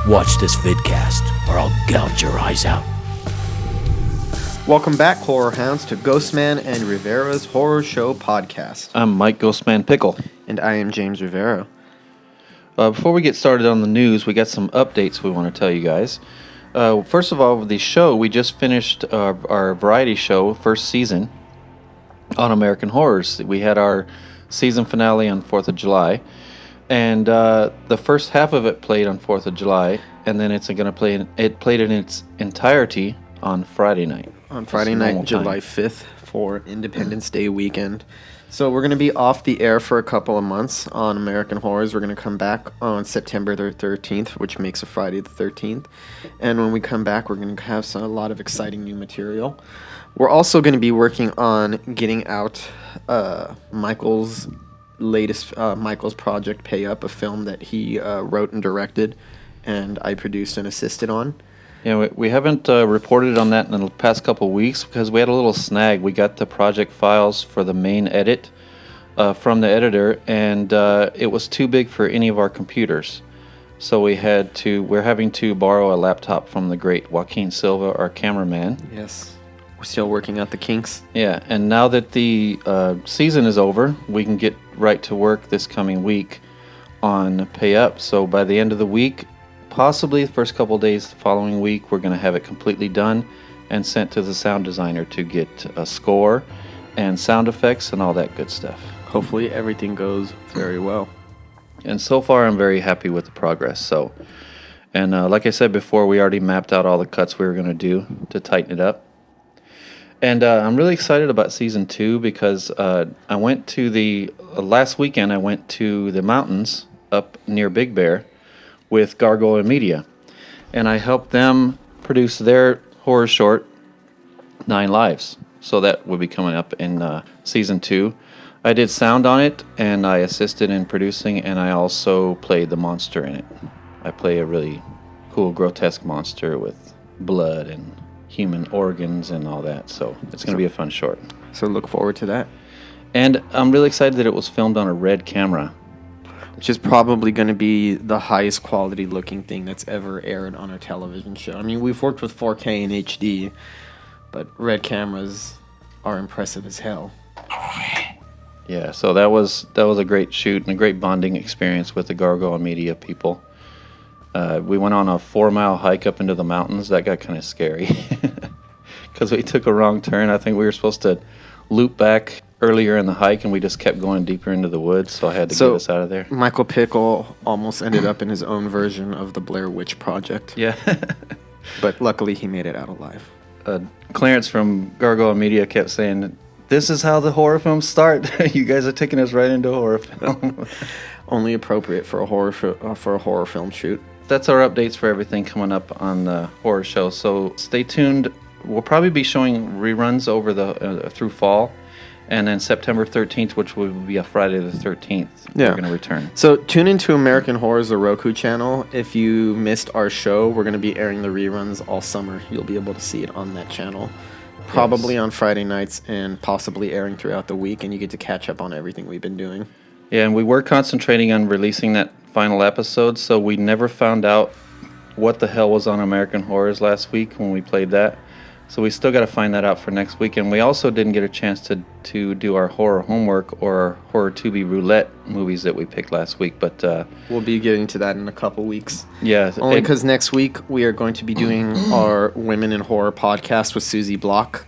Watch this vidcast, or I'll gouge your eyes out. Welcome back, horror hounds, to Ghostman and Rivera's Horror Show podcast. I'm Mike Ghostman Pickle. And I am James Rivera. Before we get started on the news, we got some updates we want to tell you guys. First of all, the show, we just finished our variety show, first season, on American Horrors. We had our season finale on 4th of July. And the first half of it played on 4th of July, and then it's going to play. It played in its entirety on Friday night. On Friday night, July 5th, for Independence Day weekend. So we're going to be off the air for a couple of months on American Horrors. We're going to come back on September the 13th, which makes a Friday the 13th. And when we come back, we're going to have a lot of exciting new material. We're also going to be working on getting out Michael's project, Pay Up, a film that he wrote and directed, and I produced and assisted on. Yeah, we haven't reported on that in the past couple of weeks because we had a little snag. We got the project files for the main edit from the editor, and it was too big for any of our computers. So we're having to borrow a laptop from the great Joaquin Silva, our cameraman. Yes. We're still working out the kinks. Yeah, and now that the season is over, we can get right to work this coming week on Pay Up. So by the end of the week, possibly the first couple of days the following week, we're going to have it completely done and sent to the sound designer to get a score and sound effects and all that good stuff. Hopefully everything goes very well. And so far, I'm very happy with the progress. And like I said before, we already mapped out all the cuts we were going to do to tighten it up. And I'm really excited about season 2 because I went to last weekend I went to the mountains up near Big Bear with Gargoyle Media. And I helped them produce their horror short, 9 Lives. So that will be coming up in season 2. I did sound on it, and I assisted in producing, and I also played the monster in it. I play a really cool, grotesque monster with blood and human organs and all that, so it's going to be a fun short. So look forward to that. And I'm really excited that it was filmed on a red camera. Which is probably going to be the highest quality looking thing that's ever aired on a television show. I mean, we've worked with 4K and HD, but red cameras are impressive as hell. Yeah, so that was a great shoot and a great bonding experience with the Gargoyle Media people. We went on a 4-mile hike up into the mountains. That got kind of scary because we took a wrong turn. I think we were supposed to loop back earlier in the hike, and we just kept going deeper into the woods, so I had to get us out of there. Michael Pickle almost ended up in his own version of the Blair Witch Project. Yeah. But luckily he made it out alive. Clarence from Gargoyle Media kept saying, "This is how the horror films start. You guys are taking us right into a horror film." Only appropriate for a horror film shoot. That's our updates for everything coming up on the horror show. So stay tuned. We'll probably be showing reruns over through fall, and then September 13th, which will be a Friday the 13th. Yeah. We're going to return. So tune into American Horrors, the Roku channel. If you missed our show, we're going to be airing the reruns all summer. You'll be able to see it on that channel. Probably on Friday nights and possibly airing throughout the week, and you get to catch up on everything we've been doing. Yeah, and we were concentrating on releasing that final episode, so we never found out what the hell was on American Horrors last week when we played that. So we still got to find that out for next week. And we also didn't get a chance to do our horror homework or our horror Tubi roulette movies that we picked last week. But we'll be getting to that in a couple weeks. Yeah. Only because next week we are going to be doing our Women in Horror podcast with Susie Block.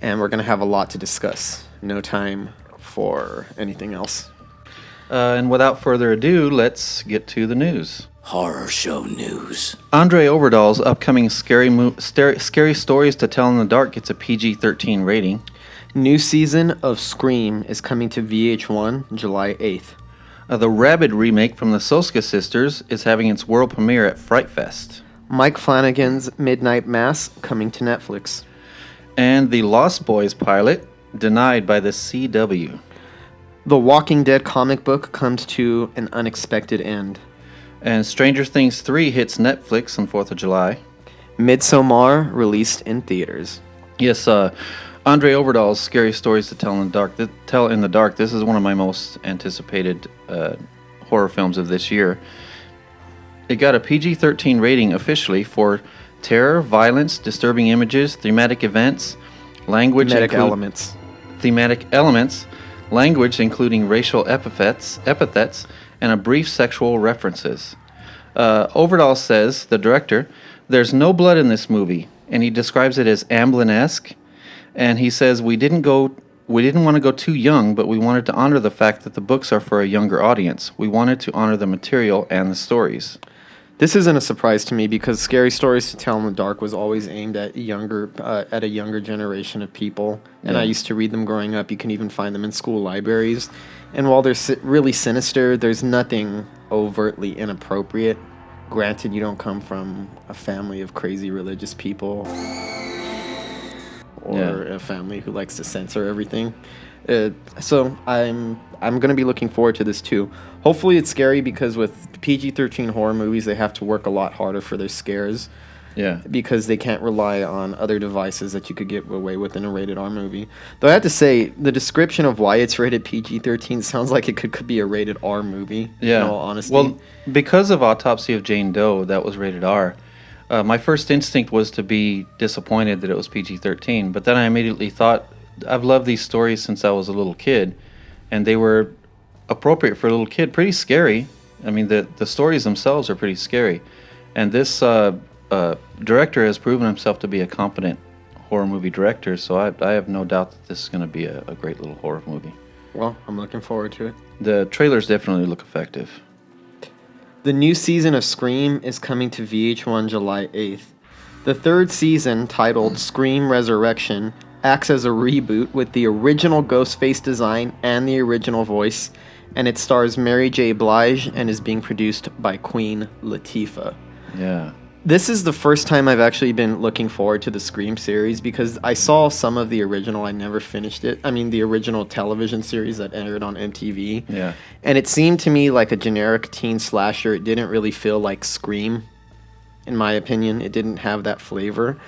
And we're going to have a lot to discuss. No time for anything else. And without further ado, let's get to the news. Horror show news. Andre Overdahl's upcoming Scary Stories to Tell in the Dark gets a PG-13 rating. New season of Scream is coming to VH1 July 8th. The Rabid remake from the Soska sisters is having its world premiere at Fright Fest. Mike Flanagan's Midnight Mass coming to Netflix. And the Lost Boys pilot denied by the CW. The Walking Dead comic book comes to an unexpected end. And Stranger Things 3 hits Netflix on 4th of July. MIDSOMMAR released in theaters. Yes, Andre Overdahl's Scary Stories to Tell in the Dark. This is one of my most anticipated horror films of this year. It got a PG-13 rating officially for terror, violence, disturbing images, thematic events, language, thematic elements, language including racial epithets, and a brief sexual references. Overall says, the director, there's no blood in this movie, and he describes it as Amblin-esque, and he says, we didn't want to go too young, but we wanted to honor the fact that the books are for a younger audience. We wanted to honor the material and the stories. This isn't a surprise to me because Scary Stories to Tell in the Dark was always aimed at a younger generation of people, and I used to read them growing up. You can even find them in school libraries, and while they're really sinister, there's nothing overtly inappropriate. Granted, you don't come from a family of crazy religious people or a family who likes to censor everything. So I'm going to be looking forward to this too. Hopefully it's scary because with PG-13 horror movies, they have to work a lot harder for their scares. Yeah. Because they can't rely on other devices that you could get away with in a rated R movie. Though I have to say, the description of why it's rated PG-13 sounds like it could be a rated R movie, yeah. in all honesty. Well, because of Autopsy of Jane Doe, that was rated R, my first instinct was to be disappointed that it was PG-13, but then I immediately thought, I've loved these stories since I was a little kid, and they were appropriate for a little kid. Pretty scary. I mean, the stories themselves are pretty scary. And this director has proven himself to be a competent horror movie director, so I have no doubt that this is going to be a great little horror movie. Well, I'm looking forward to it. The trailers definitely look effective. The new season of Scream is coming to VH1 July 8th. The third season, titled Scream Resurrection, acts as a reboot with the original Ghostface design and the original voice, and it stars Mary J. Blige and is being produced by Queen Latifah. Yeah. This is the first time I've actually been looking forward to the Scream series because I saw some of the original. I never finished it. I mean, the original television series that aired on MTV. Yeah. And it seemed to me like a generic teen slasher. It didn't really feel like Scream, in my opinion. It didn't have that flavor.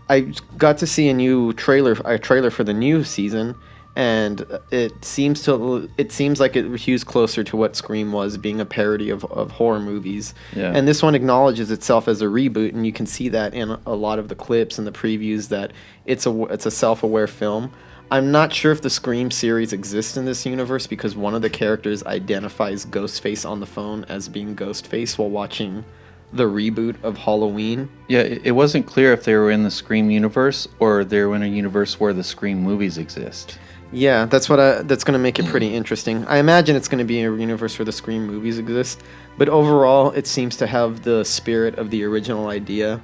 I got to see a trailer for the new season, and it seems like it hews closer to what Scream was, being a parody of horror movies. Yeah. And this one acknowledges itself as a reboot, and you can see that in a lot of the clips and the previews that it's a self-aware film. I'm not sure if the Scream series exists in this universe because one of the characters identifies Ghostface on the phone as being Ghostface while watching the reboot of Halloween. Yeah, it wasn't clear if they were in the Scream universe or they were in a universe where the Scream movies exist. Yeah, that's going to make it pretty interesting. I imagine it's going to be a universe where the Scream movies exist, but overall, it seems to have the spirit of the original idea,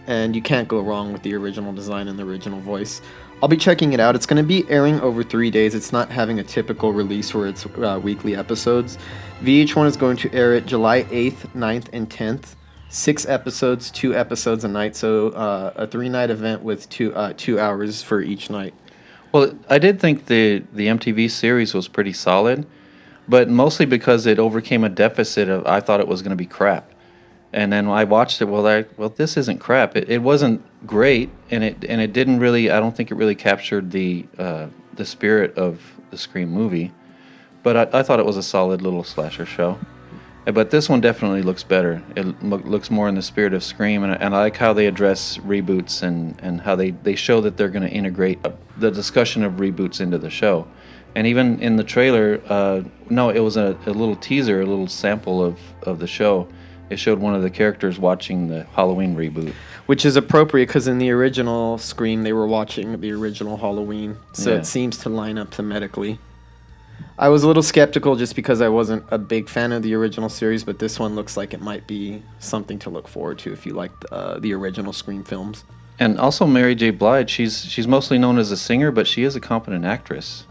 and you can't go wrong with the original design and the original voice. I'll be checking it out. It's going to be airing over 3 days. It's not having a typical release where it's weekly episodes. VH1 is going to air it July 8th, 9th, and 10th. 6 episodes, 2 episodes a night, so a 3-night event with 2 hours for each night. Well, I did think the MTV series was pretty solid, but mostly because it overcame a deficit of I thought it was going to be crap. And then I watched it, well, this isn't crap. It wasn't great, and it didn't really, I don't think it really captured the spirit of the Scream movie. But I thought it was a solid little slasher show. But this one definitely looks better. It looks more in the spirit of Scream, and I like how they address reboots and how they show that they're going to integrate the discussion of reboots into the show. And even in the trailer, it was a little teaser, a little sample of the show. It showed one of the characters watching the Halloween reboot. Which is appropriate because in the original Scream, they were watching the original Halloween. So It seems to line up thematically. I was a little skeptical just because I wasn't a big fan of the original series, but this one looks like it might be something to look forward to if you like the original Scream films. And also Mary J. Blige, she's mostly known as a singer, but she is a competent actress.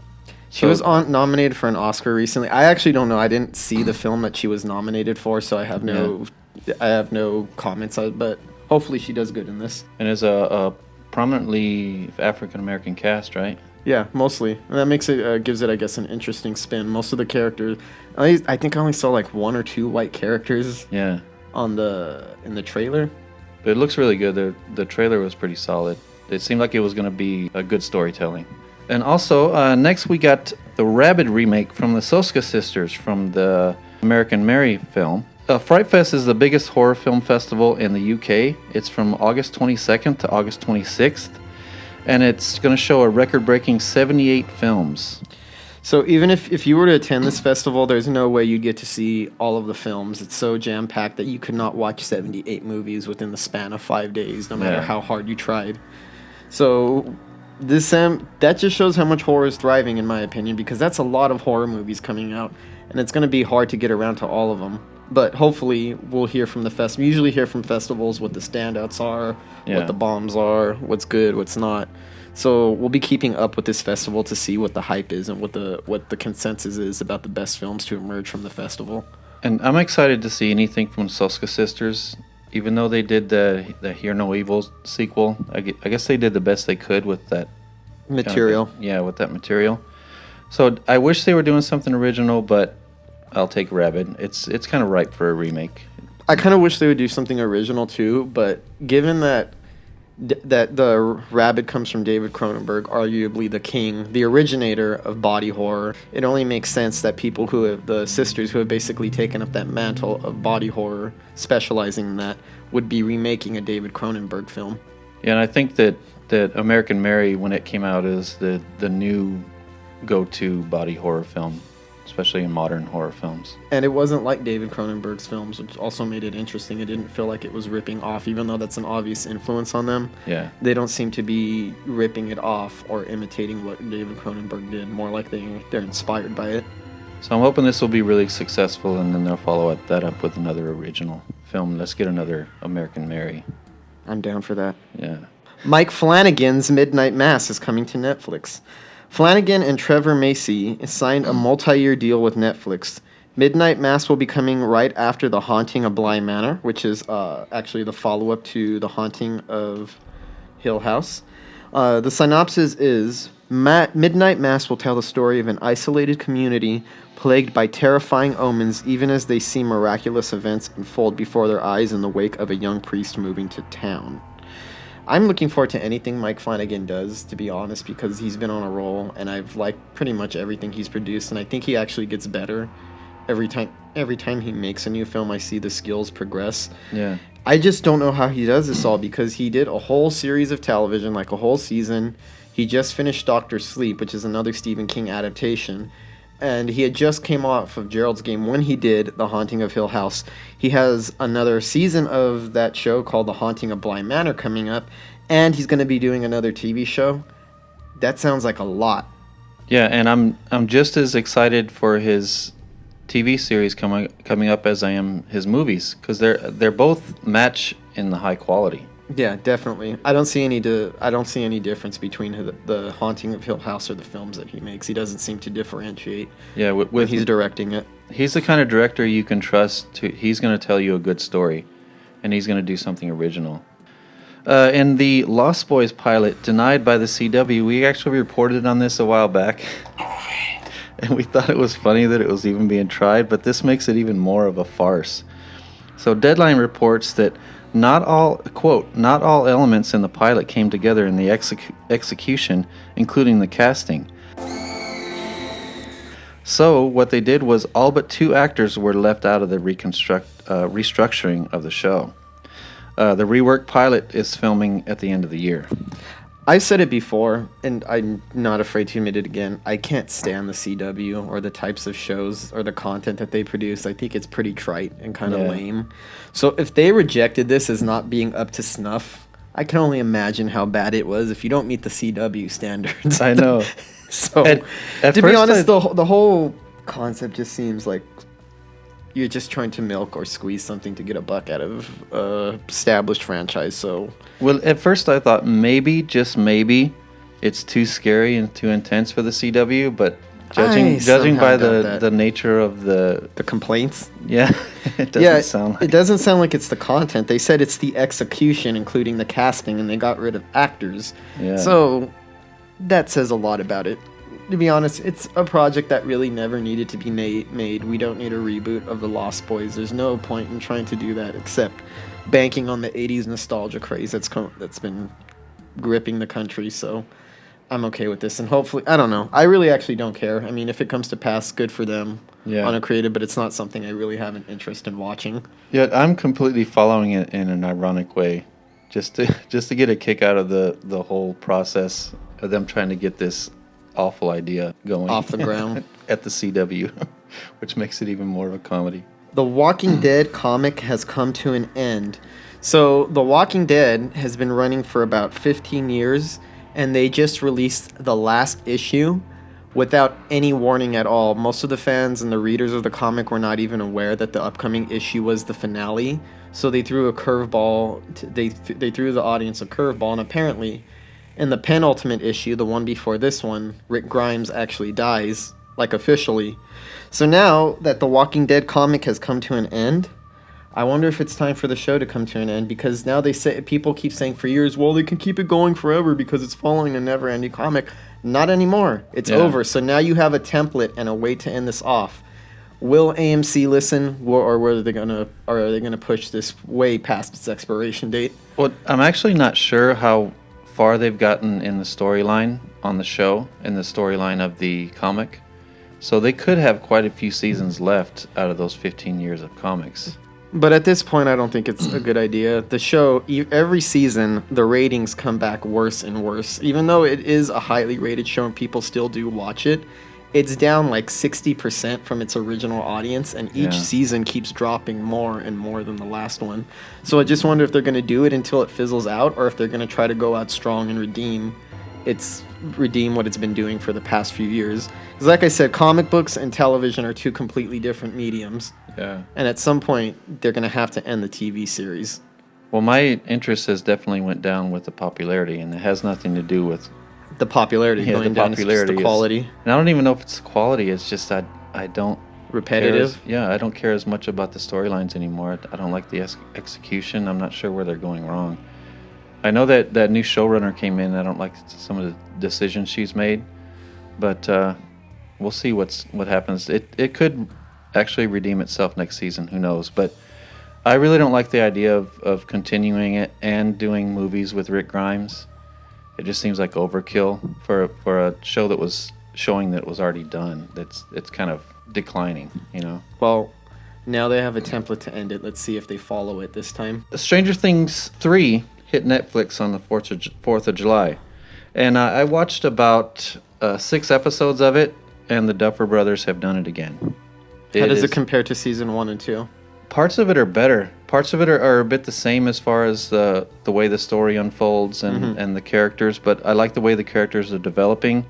She was nominated for an Oscar recently. I actually don't know. I didn't see the film that she was nominated for, so I have no comments on it, but hopefully she does good in this. And is a prominently African American cast, right? Yeah, mostly. And that makes it gives it, I guess, an interesting spin. Most of the characters, I think I only saw like 1 or 2 white characters. Yeah. In the trailer. But it looks really good. The trailer was pretty solid. It seemed like it was going to be a good storytelling. And also, next we got the Rabid remake from the Soska sisters from the American Mary film. Fright Fest is the biggest horror film festival in the UK. It's from August 22nd to August 26th, and it's going to show a record-breaking 78 films. So even if you were to attend this festival, there's no way you'd get to see all of the films. It's so jam-packed that you could not watch 78 movies within the span of 5 days, no matter how hard you tried. So this that just shows how much horror is thriving, in my opinion, because that's a lot of horror movies coming out, and it's going to be hard to get around to all of them. But hopefully we'll hear from the festival. We usually hear from festivals what the standouts are, what the bombs are, what's good, what's not. So we'll be keeping up with this festival to see what the hype is and what the consensus is about the best films to emerge from the festival. And I'm excited to see anything from Soska Sisters. Even though they did the Hear No Evil sequel, I guess they did the best they could with that material. With that material. So I wish they were doing something original, but I'll take Rabid. It's kind of ripe for a remake. I kind of wish they would do something original too, but given that the Rabid comes from David Cronenberg, arguably the king, the originator of body horror, it only makes sense that people the sisters who have basically taken up that mantle of body horror, specializing in that, would be remaking a David Cronenberg film. Yeah, and I think that American Mary, when it came out, is the new go-to body horror film, especially in modern horror films. And it wasn't like David Cronenberg's films, which also made it interesting. It didn't feel like it was ripping off, even though that's an obvious influence on them. Yeah. They don't seem to be ripping it off or imitating what David Cronenberg did, more like they're inspired by it. So I'm hoping this will be really successful, and then they'll follow that up with another original film. Let's get another American Mary. I'm down for that. Yeah. Mike Flanagan's Midnight Mass is coming to Netflix. Flanagan and Trevor Macy signed a multi-year deal with Netflix. Midnight Mass will be coming right after The Haunting of Bly Manor, which is actually the follow-up to The Haunting of Hill House. The synopsis is, Midnight Mass will tell the story of an isolated community plagued by terrifying omens even as they see miraculous events unfold before their eyes in the wake of a young priest moving to town. I'm looking forward to anything Mike Flanagan does, to be honest, because he's been on a roll, and I've liked pretty much everything he's produced, and I think he actually gets better every time he makes a new film. I see the skills progress. Yeah. I just don't know how he does this all, because he did a whole series of television, like a whole season. He just finished Dr. Sleep, which is another Stephen King adaptation. And he had just came off of Gerald's Game when he did The Haunting of Hill House. He has another season of that show called The Haunting of Bly Manor coming up, and he's going to be doing another TV show. That sounds like a lot. Yeah, and I'm just as excited for his TV series coming up as I am his movies, because they're both match in the high quality. Yeah, definitely. I don't see any difference between the Haunting of Hill House or the films that he makes. He doesn't seem to differentiate. Yeah, when he's directing it. He's the kind of director you can trust. He's going to tell you a good story, and he's going to do something original. In the Lost Boys pilot denied by the CW, we actually reported on this a while back, and we thought it was funny that it was even being tried, but this makes it even more of a farce. So Deadline reports that not all elements in the pilot came together in the execution, including the casting. So what they did was all but 2 actors were left out of the restructuring of the show. The reworked pilot is filming at the end of the year. I said it before, and I'm not afraid to admit it again. I can't stand the CW or the types of shows or the content that they produce. I think it's pretty trite and kind of lame. So if they rejected this as not being up to snuff, I can only imagine how bad it was if you don't meet the CW standards. I know. So, at to be first honest, the whole concept just seems like you're just trying to milk or squeeze something to get a buck out of established franchise. So, well, at first I thought maybe, just maybe, it's too scary and too intense for the CW, but judging by the nature of the complaints, it doesn't sound like it doesn't sound like it's the content. They said it's the execution, including the casting, and they got rid of actors. Yeah. So that says a lot about it. To be honest, it's a project that really never needed to be made. We don't need a reboot of The Lost Boys. There's no point in trying to do that except banking on the 80s nostalgia craze that's been gripping the country. So I'm okay with this. And hopefully, I don't know. I really actually don't care. I mean, if it comes to pass, good for them. uncreated, but it's not something I really have an interest in watching. Yeah, I'm completely following it in an ironic way, just to get a kick out of the whole process of them trying to get this awful idea going off the ground at the CW, which makes it even more of a comedy. The Walking Dead comic has come to an end. So The Walking Dead has been running for about 15 years, and they just released the last issue without any warning at all. Most of the fans and the readers of the comic were not even aware that the upcoming issue was the finale. So they threw a curveball. They threw the audience a curveball, and apparently, in the penultimate issue, the one before this one, Rick Grimes actually dies, like officially. So now that the Walking Dead comic has come to an end, I wonder if it's time for the show to come to an end, because now people keep saying for years, well, they can keep it going forever because it's following a never-ending comic. Not anymore. It's over. So now you have a template and a way to end this off. Will AMC listen, or are they gonna push this way past its expiration date? Well, I'm actually not sure how far they've gotten in the storyline on the show, in the storyline of the comic. So they could have quite a few seasons left out of those 15 years of comics. But at this point, I don't think it's a good idea. The show, every season, the ratings come back worse and worse. Even though it is a highly rated show and people still do watch it, it's down like 60% from its original audience, and each season keeps dropping more and more than the last one. So I just wonder if they're going to do it until it fizzles out, or if they're going to try to go out strong and redeem what it's been doing for the past few years. Because like I said, comic books and television are two completely different mediums. Yeah. And at some point, they're going to have to end the TV series. Well, my interest has definitely went down with the popularity, and it has nothing to do with the popularity going down. It's just the quality. And I don't even know if it's the quality. It's just I don't repetitive. I don't care as much about the storylines anymore. I don't like the execution. I'm not sure where they're going wrong. I know that new showrunner came in. I don't like some of the decisions she's made, but we'll see what happens. It could actually redeem itself next season. Who knows? But I really don't like the idea of continuing it and doing movies with Rick Grimes. It just seems like overkill for a show that was showing that it was already done. It's kind of declining, you know. Well, now they have a template to end it. Let's see if they follow it this time. Stranger Things 3 hit Netflix on the 4th of July. And I watched about 6 episodes of it, and the Duffer Brothers have done it again. How does it compare to season 1 and 2? Parts of it are better. Parts of it are a bit the same as far as the way the story unfolds and the characters, but I like the way the characters are developing.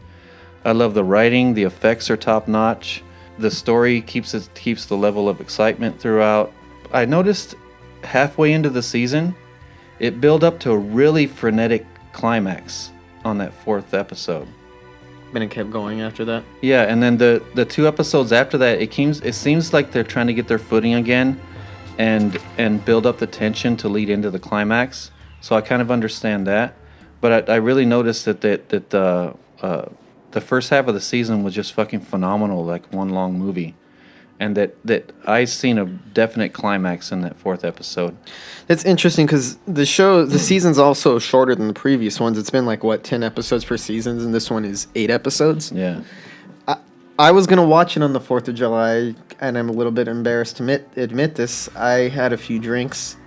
I love the writing. The effects are top-notch. The story keeps the level of excitement throughout. I noticed halfway into the season, it built up to a really frenetic climax on that 4th episode. And it kept going after that? Yeah, and then the 2 episodes after that, it seems like they're trying to get their footing again and build up the tension to lead into the climax. So I kind of understand that. But I really noticed that the first half of the season was just fucking phenomenal, like one long movie. And that I seen a definite climax in that 4th episode. That's interesting because the season's also shorter than the previous ones. It's been like, 10 episodes per season, and this one is 8 episodes. Yeah. I was going to watch it on the 4th of July, and I'm a little bit embarrassed to admit this. I had a few drinks.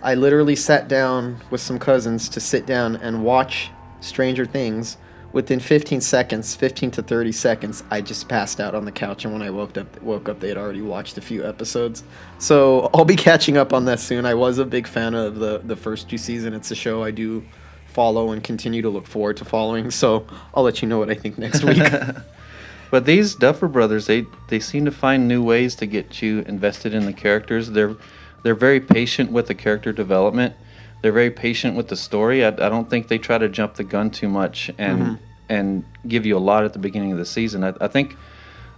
I literally sat down with some cousins to sit down and watch Stranger Things. Within 15 to 30 seconds, I just passed out on the couch, and when I woke up, they had already watched a few episodes. So I'll be catching up on that soon. I was a big fan of the first 2 seasons. It's a show I do follow and continue to look forward to following, so I'll let you know what I think next week. But these Duffer Brothers, they seem to find new ways to get you invested in the characters. They're very patient with the character development. They're very patient with the story. I don't think they try to jump the gun too much and give you a lot at the beginning of the season. I think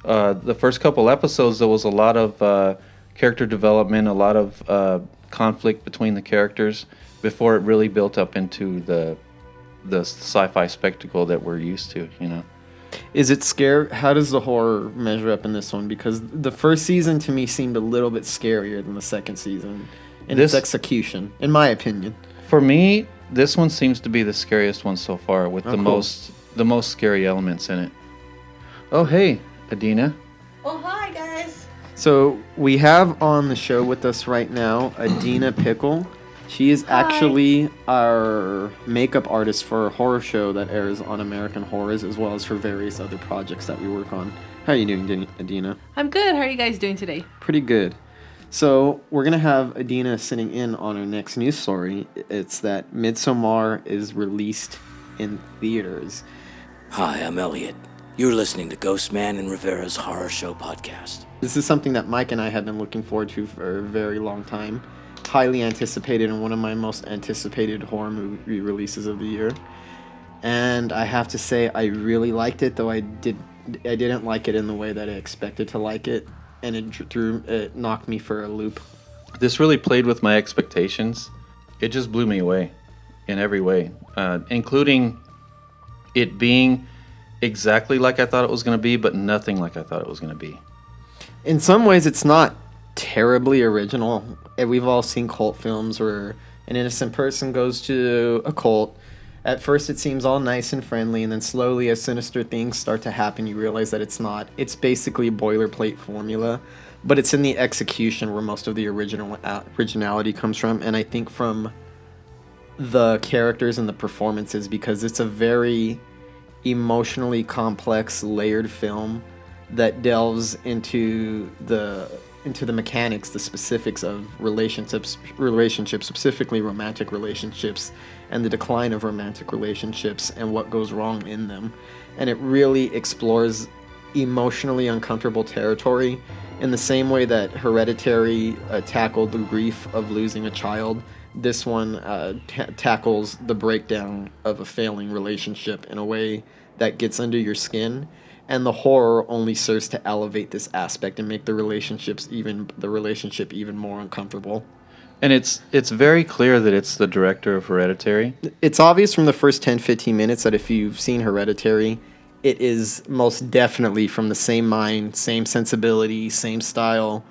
the first couple episodes, there was a lot of character development, a lot of conflict between the characters before it really built up into the sci-fi spectacle that we're used to, you know. Is it scary? How does the horror measure up in this one? Because the first season to me seemed a little bit scarier than the second season in its execution, in my opinion. For me, this one seems to be the scariest one so far, with the most scary elements in it. Oh, hey, Adina. Oh, hi, guys. So we have on the show with us right now Adina Pickle. She is actually our makeup artist for a horror show that airs on American Horrors, as well as for various other projects that we work on. How are you doing, Adina? I'm good. How are you guys doing today? Pretty good. So we're going to have Adina sitting in on our next news story. It's that MIDSOMMAR is released in theaters. Hi, I'm Elliot. You're listening to Ghostman Rivera's Horror Show podcast. This is something that Mike and I have been looking forward to for a very long time. Highly anticipated and one of my most anticipated horror movie releases of the year. And I have to say I really liked it, though I didn't like it in the way that I expected to like it, and it knocked me for a loop. This really played with my expectations. It just blew me away in every way, including it being exactly like I thought it was going to be, but nothing like I thought it was going to be. In some ways, it's not terribly original. We've all seen cult films where an innocent person goes to a cult. At first, it seems all nice and friendly, and then slowly, as sinister things start to happen, you realize that it's not. It's basically boilerplate formula, but it's in the execution where most of the originality comes from, and I think from the characters and the performances, because it's a very emotionally complex, layered film that delves into the mechanics, the specifics of relationships, specifically romantic relationships, and the decline of romantic relationships and what goes wrong in them. And it really explores emotionally uncomfortable territory in the same way that Hereditary tackled the grief of losing a child. This one tackles the breakdown of a failing relationship in a way that gets under your skin. And the horror only serves to elevate this aspect and make the relationship even more uncomfortable. And it's very clear that it's the director of Hereditary. It's obvious from the first 10-15 minutes that if you've seen Hereditary, it is most definitely from the same mind, same sensibility, same style,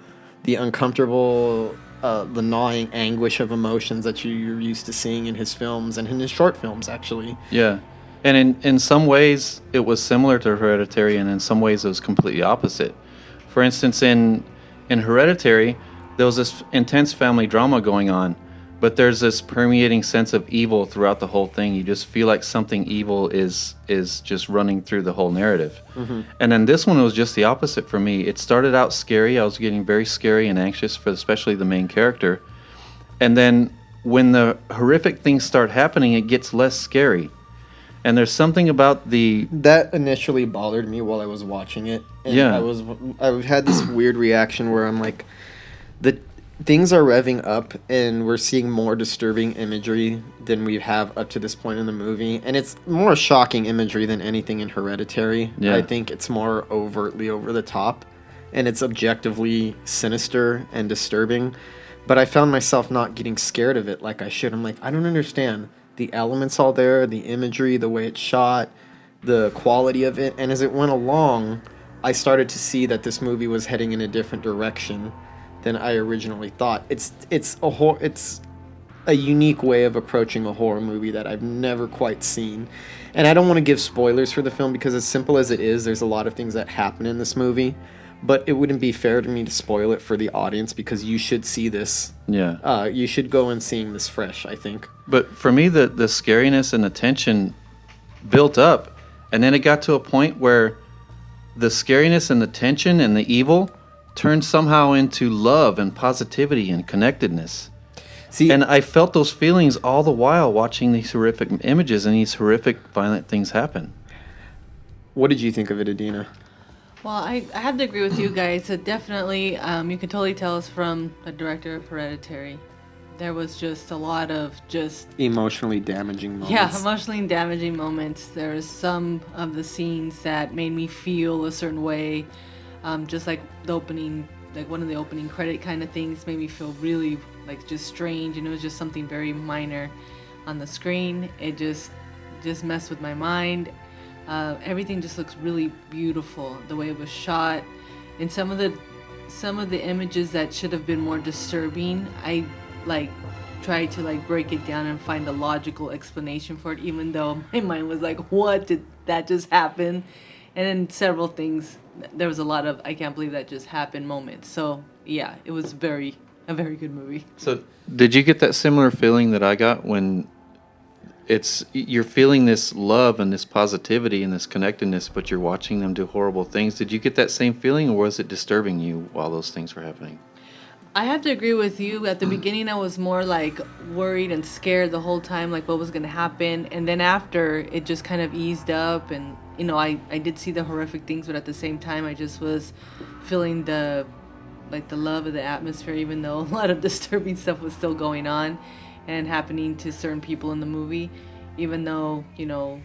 the uncomfortable, the gnawing anguish of emotions that you're used to seeing in his films and in his short films, actually. Yeah. And in some ways, it was similar to Hereditary, and in some ways, it was completely opposite. For instance, in Hereditary, there was this intense family drama going on, but there's this permeating sense of evil throughout the whole thing. You just feel like something evil is just running through the whole narrative. Mm-hmm. And then this one was just the opposite for me. It started out scary. I was getting very scary and anxious for especially the main character. And then when the horrific things start happening, it gets less scary. And there's something about that initially bothered me while I was watching it. And yeah. I had this weird reaction where I'm like, the things are revving up and we're seeing more disturbing imagery than we have up to this point in the movie. And it's more shocking imagery than anything in Hereditary. Yeah. I think it's more overtly over the top and it's objectively sinister and disturbing. But I found myself not getting scared of it like I should. I'm like, I don't understand. The elements all there, the imagery, the way it's shot, the quality of it. And as it went along, I started to see that this movie was heading in a different direction than I originally thought. It's a unique way of approaching a horror movie that I've never quite seen. And I don't want to give spoilers for the film because as simple as it is, there's a lot of things that happen in this movie. But it wouldn't be fair to me to spoil it for the audience because you should see this. Yeah. You should go in seeing this fresh, I think. But for me, the scariness and the tension built up. And then it got to a point where the scariness and the tension and the evil turned somehow into love and positivity and connectedness. And I felt those feelings all the while watching these horrific images and these horrific, violent things happen. What did you think of it, Adina? Well, I have to agree with you guys. So definitely, you can totally tell us from the director of Hereditary. There was just a lot of just... emotionally damaging moments. Yeah, emotionally damaging moments. There was some of the scenes that made me feel a certain way. Just like the opening, like one of the opening credit kind of things made me feel really like just strange. And it was just something very minor on the screen. It just messed with my mind. Everything just looks really beautiful, the way it was shot, and some of the images that should have been more disturbing, I tried to break it down and find a logical explanation for it, even though my mind was like, what did that just happen? And then several things. There was a lot of I can't believe that just happened moments. So yeah, it was a very good movie. So did you get that similar feeling that I got when you're feeling this love and this positivity and this connectedness, but you're watching them do horrible things? Did you get that same feeling, or was it disturbing you while those things were happening? I have to agree with you. At the beginning, I was more like worried and scared the whole time, like what was going to happen. And then after, it just kind of eased up. And, you know, I did see the horrific things, but at the same time, I just was feeling the love of the atmosphere, even though a lot of disturbing stuff was still going on and happening to certain people in the movie, even though, you know,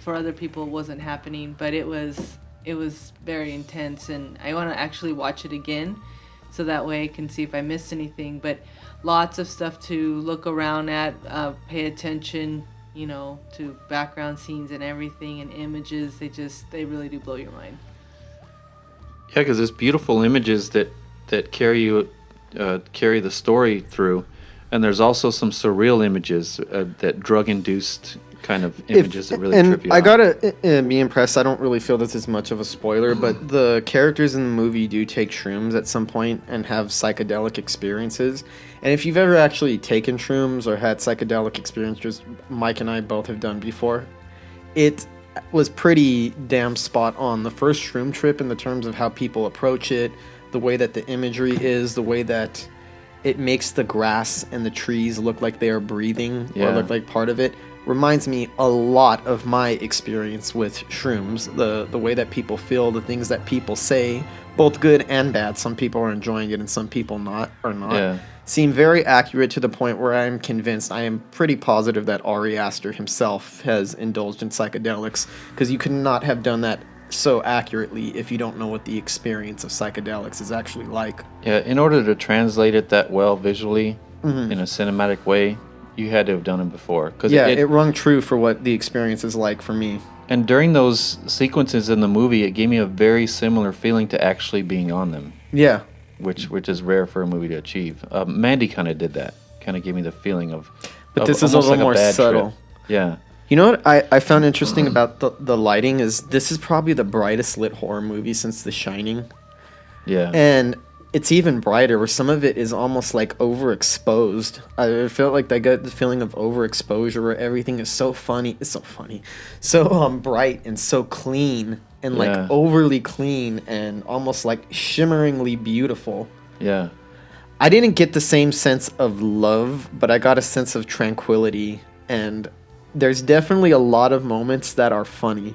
for other people it wasn't happening. But it was very intense, and I want to actually watch it again, so that way I can see if I missed anything. But lots of stuff to look around at, pay attention, you know, to background scenes and everything, and images. They really do blow your mind. Yeah, because there's beautiful images that carry the story through, and there's also some surreal images, that drug-induced kind of images that really trip you out. I gotta be impressed. I don't really feel this is much of a spoiler, but the characters in the movie do take shrooms at some point and have psychedelic experiences. And if you've ever actually taken shrooms or had psychedelic experiences, Mike and I both have done before, it was pretty damn spot on. The first shroom trip, in the terms of how people approach it, the way that the imagery is, the way that it makes the grass and the trees look like they are breathing or look like part of it, reminds me a lot of my experience with shrooms. The way that people feel, the things that people say, both good and bad. Some people are enjoying it and some people are not. Yeah. Seem very accurate, to the point where I'm convinced, I am pretty positive that Ari Aster himself has indulged in psychedelics, because you could not have done that so accurately if you don't know what the experience of psychedelics is actually like. Yeah, in order to translate it that well visually, in a cinematic way, you had to have done it before. It rung true for what the experience is like for me. And during those sequences in the movie, it gave me a very similar feeling to actually being on them. Yeah. Which is rare for a movie to achieve. Mandy kind of did that. Kind of gave me the feeling of... But this is a little more subtle. Trip. Yeah. You know what I found interesting about the lighting is this is probably the brightest lit horror movie since The Shining. Yeah. And it's even brighter, where some of it is almost like overexposed. I felt like I got the feeling of overexposure, where everything is so bright and so clean, and like overly clean and almost like shimmeringly beautiful. Yeah. I didn't get the same sense of love, but I got a sense of tranquility, and there's definitely a lot of moments that are funny.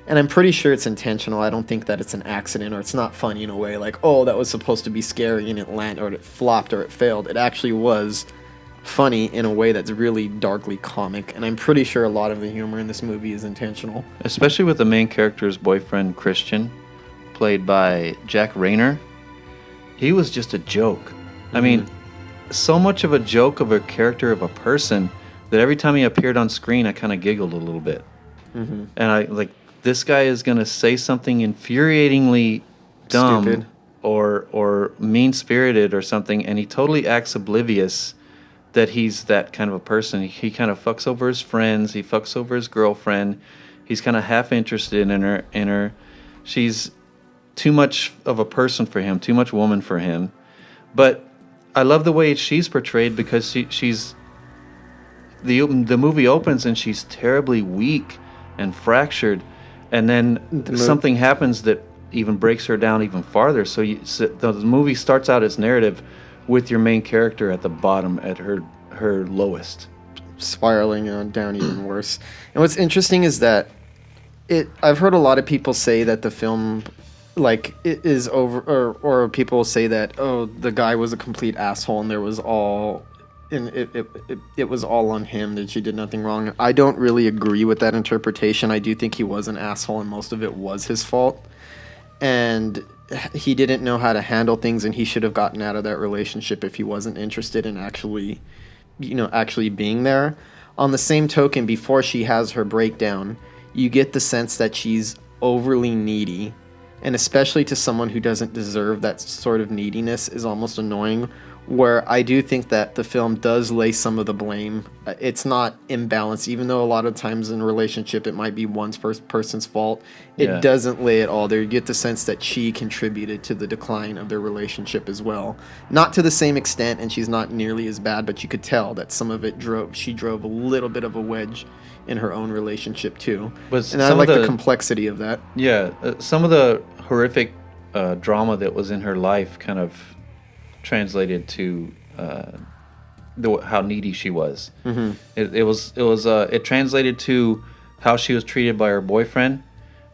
And I'm pretty sure it's intentional. I don't think that it's an accident, or it's not funny in a way like, oh, that was supposed to be scary and it landed, or it flopped, or it failed. It actually was funny in a way that's really darkly comic. And I'm pretty sure a lot of the humor in this movie is intentional. Especially with the main character's boyfriend, Christian, played by Jack Rayner. He was just a joke. I mean, so much of a joke of a character of a person that every time he appeared on screen, I kind of giggled a little bit. And I like, this guy is going to say something infuriatingly dumb, stupid, or mean-spirited or something, and he totally acts oblivious that he's that kind of a person. He kind of fucks over his friends. He fucks over his girlfriend. He's kind of half interested in her. She's too much of a person for him, too much woman for him. But I love the way she's portrayed, because she's... The movie opens and she's terribly weak and fractured, and then something happens that even breaks her down even farther. So the movie starts out its narrative with your main character at the bottom, at her lowest, spiraling down even worse. And what's interesting is that I've heard a lot of people say that the film, like, it is over, or people say that, oh, the guy was a complete asshole and there was all... And it was all on him, that she did nothing wrong. I don't really agree with that interpretation. I do think he was an asshole, and most of it was his fault. And he didn't know how to handle things, and he should have gotten out of that relationship if he wasn't interested in actually being there. On the same token, before she has her breakdown, you get the sense that she's overly needy, and especially to someone who doesn't deserve that sort of neediness, is almost annoying. where I do think that the film does lay some of the blame. It's not imbalanced, even though a lot of times in a relationship it might be one person's fault. It doesn't lay it all there. You get the sense that she contributed to the decline of their relationship as well. Not to the same extent, and she's not nearly as bad, but you could tell that some of it she drove a little bit of a wedge in her own relationship too. And I like the complexity of that. Yeah, some of the horrific drama that was in her life kind of translated to how needy she was. Mm-hmm. It translated to how she was treated by her boyfriend,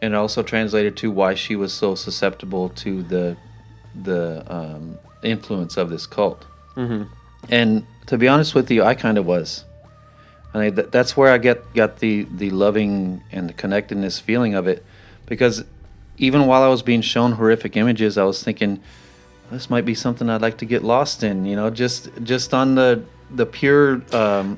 and it also translated to why she was so susceptible to the influence of this cult. Mm-hmm. And to be honest with you, I kind of was. I mean, that's where I got the loving and the connectedness feeling of it, because even while I was being shown horrific images, I was thinking, this might be something I'd like to get lost in, just on the pure the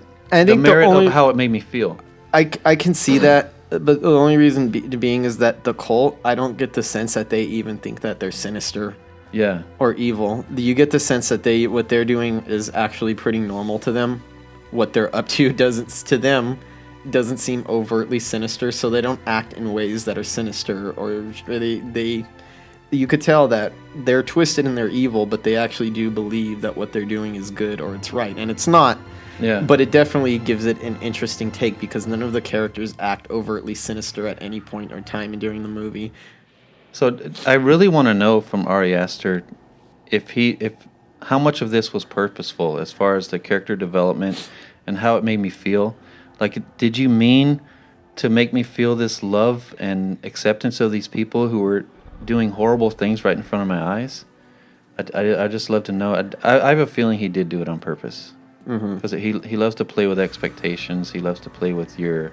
merit of how it made me feel. I can see that, but the only reason being is that the cult, I don't get the sense that they even think that they're sinister. Yeah. Or evil. You get the sense that what they're doing is actually pretty normal to them. What they're up to doesn't seem overtly sinister, so they don't act in ways that are sinister, or they you could tell that they're twisted and they're evil, but they actually do believe that what they're doing is good or it's right, and it's not. Yeah. But it definitely gives it an interesting take, because none of the characters act overtly sinister at any point or time during the movie. So I really want to know from Ari Aster if how much of this was purposeful as far as the character development and how it made me feel. Like, did you mean to make me feel this love and acceptance of these people who were doing horrible things right in front of my eyes? I just love to know. I have a feeling he did do it on purpose, because he loves to play with expectations. He loves to play with your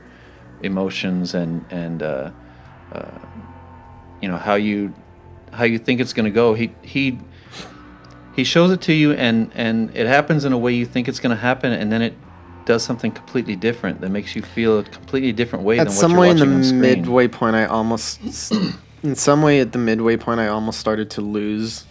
emotions and how you think it's going to go. He shows it to you, and it happens in a way you think it's going to happen, and then it does something completely different that makes you feel a completely different way than what you're watching on screen. At the midway point, I almost started to lose.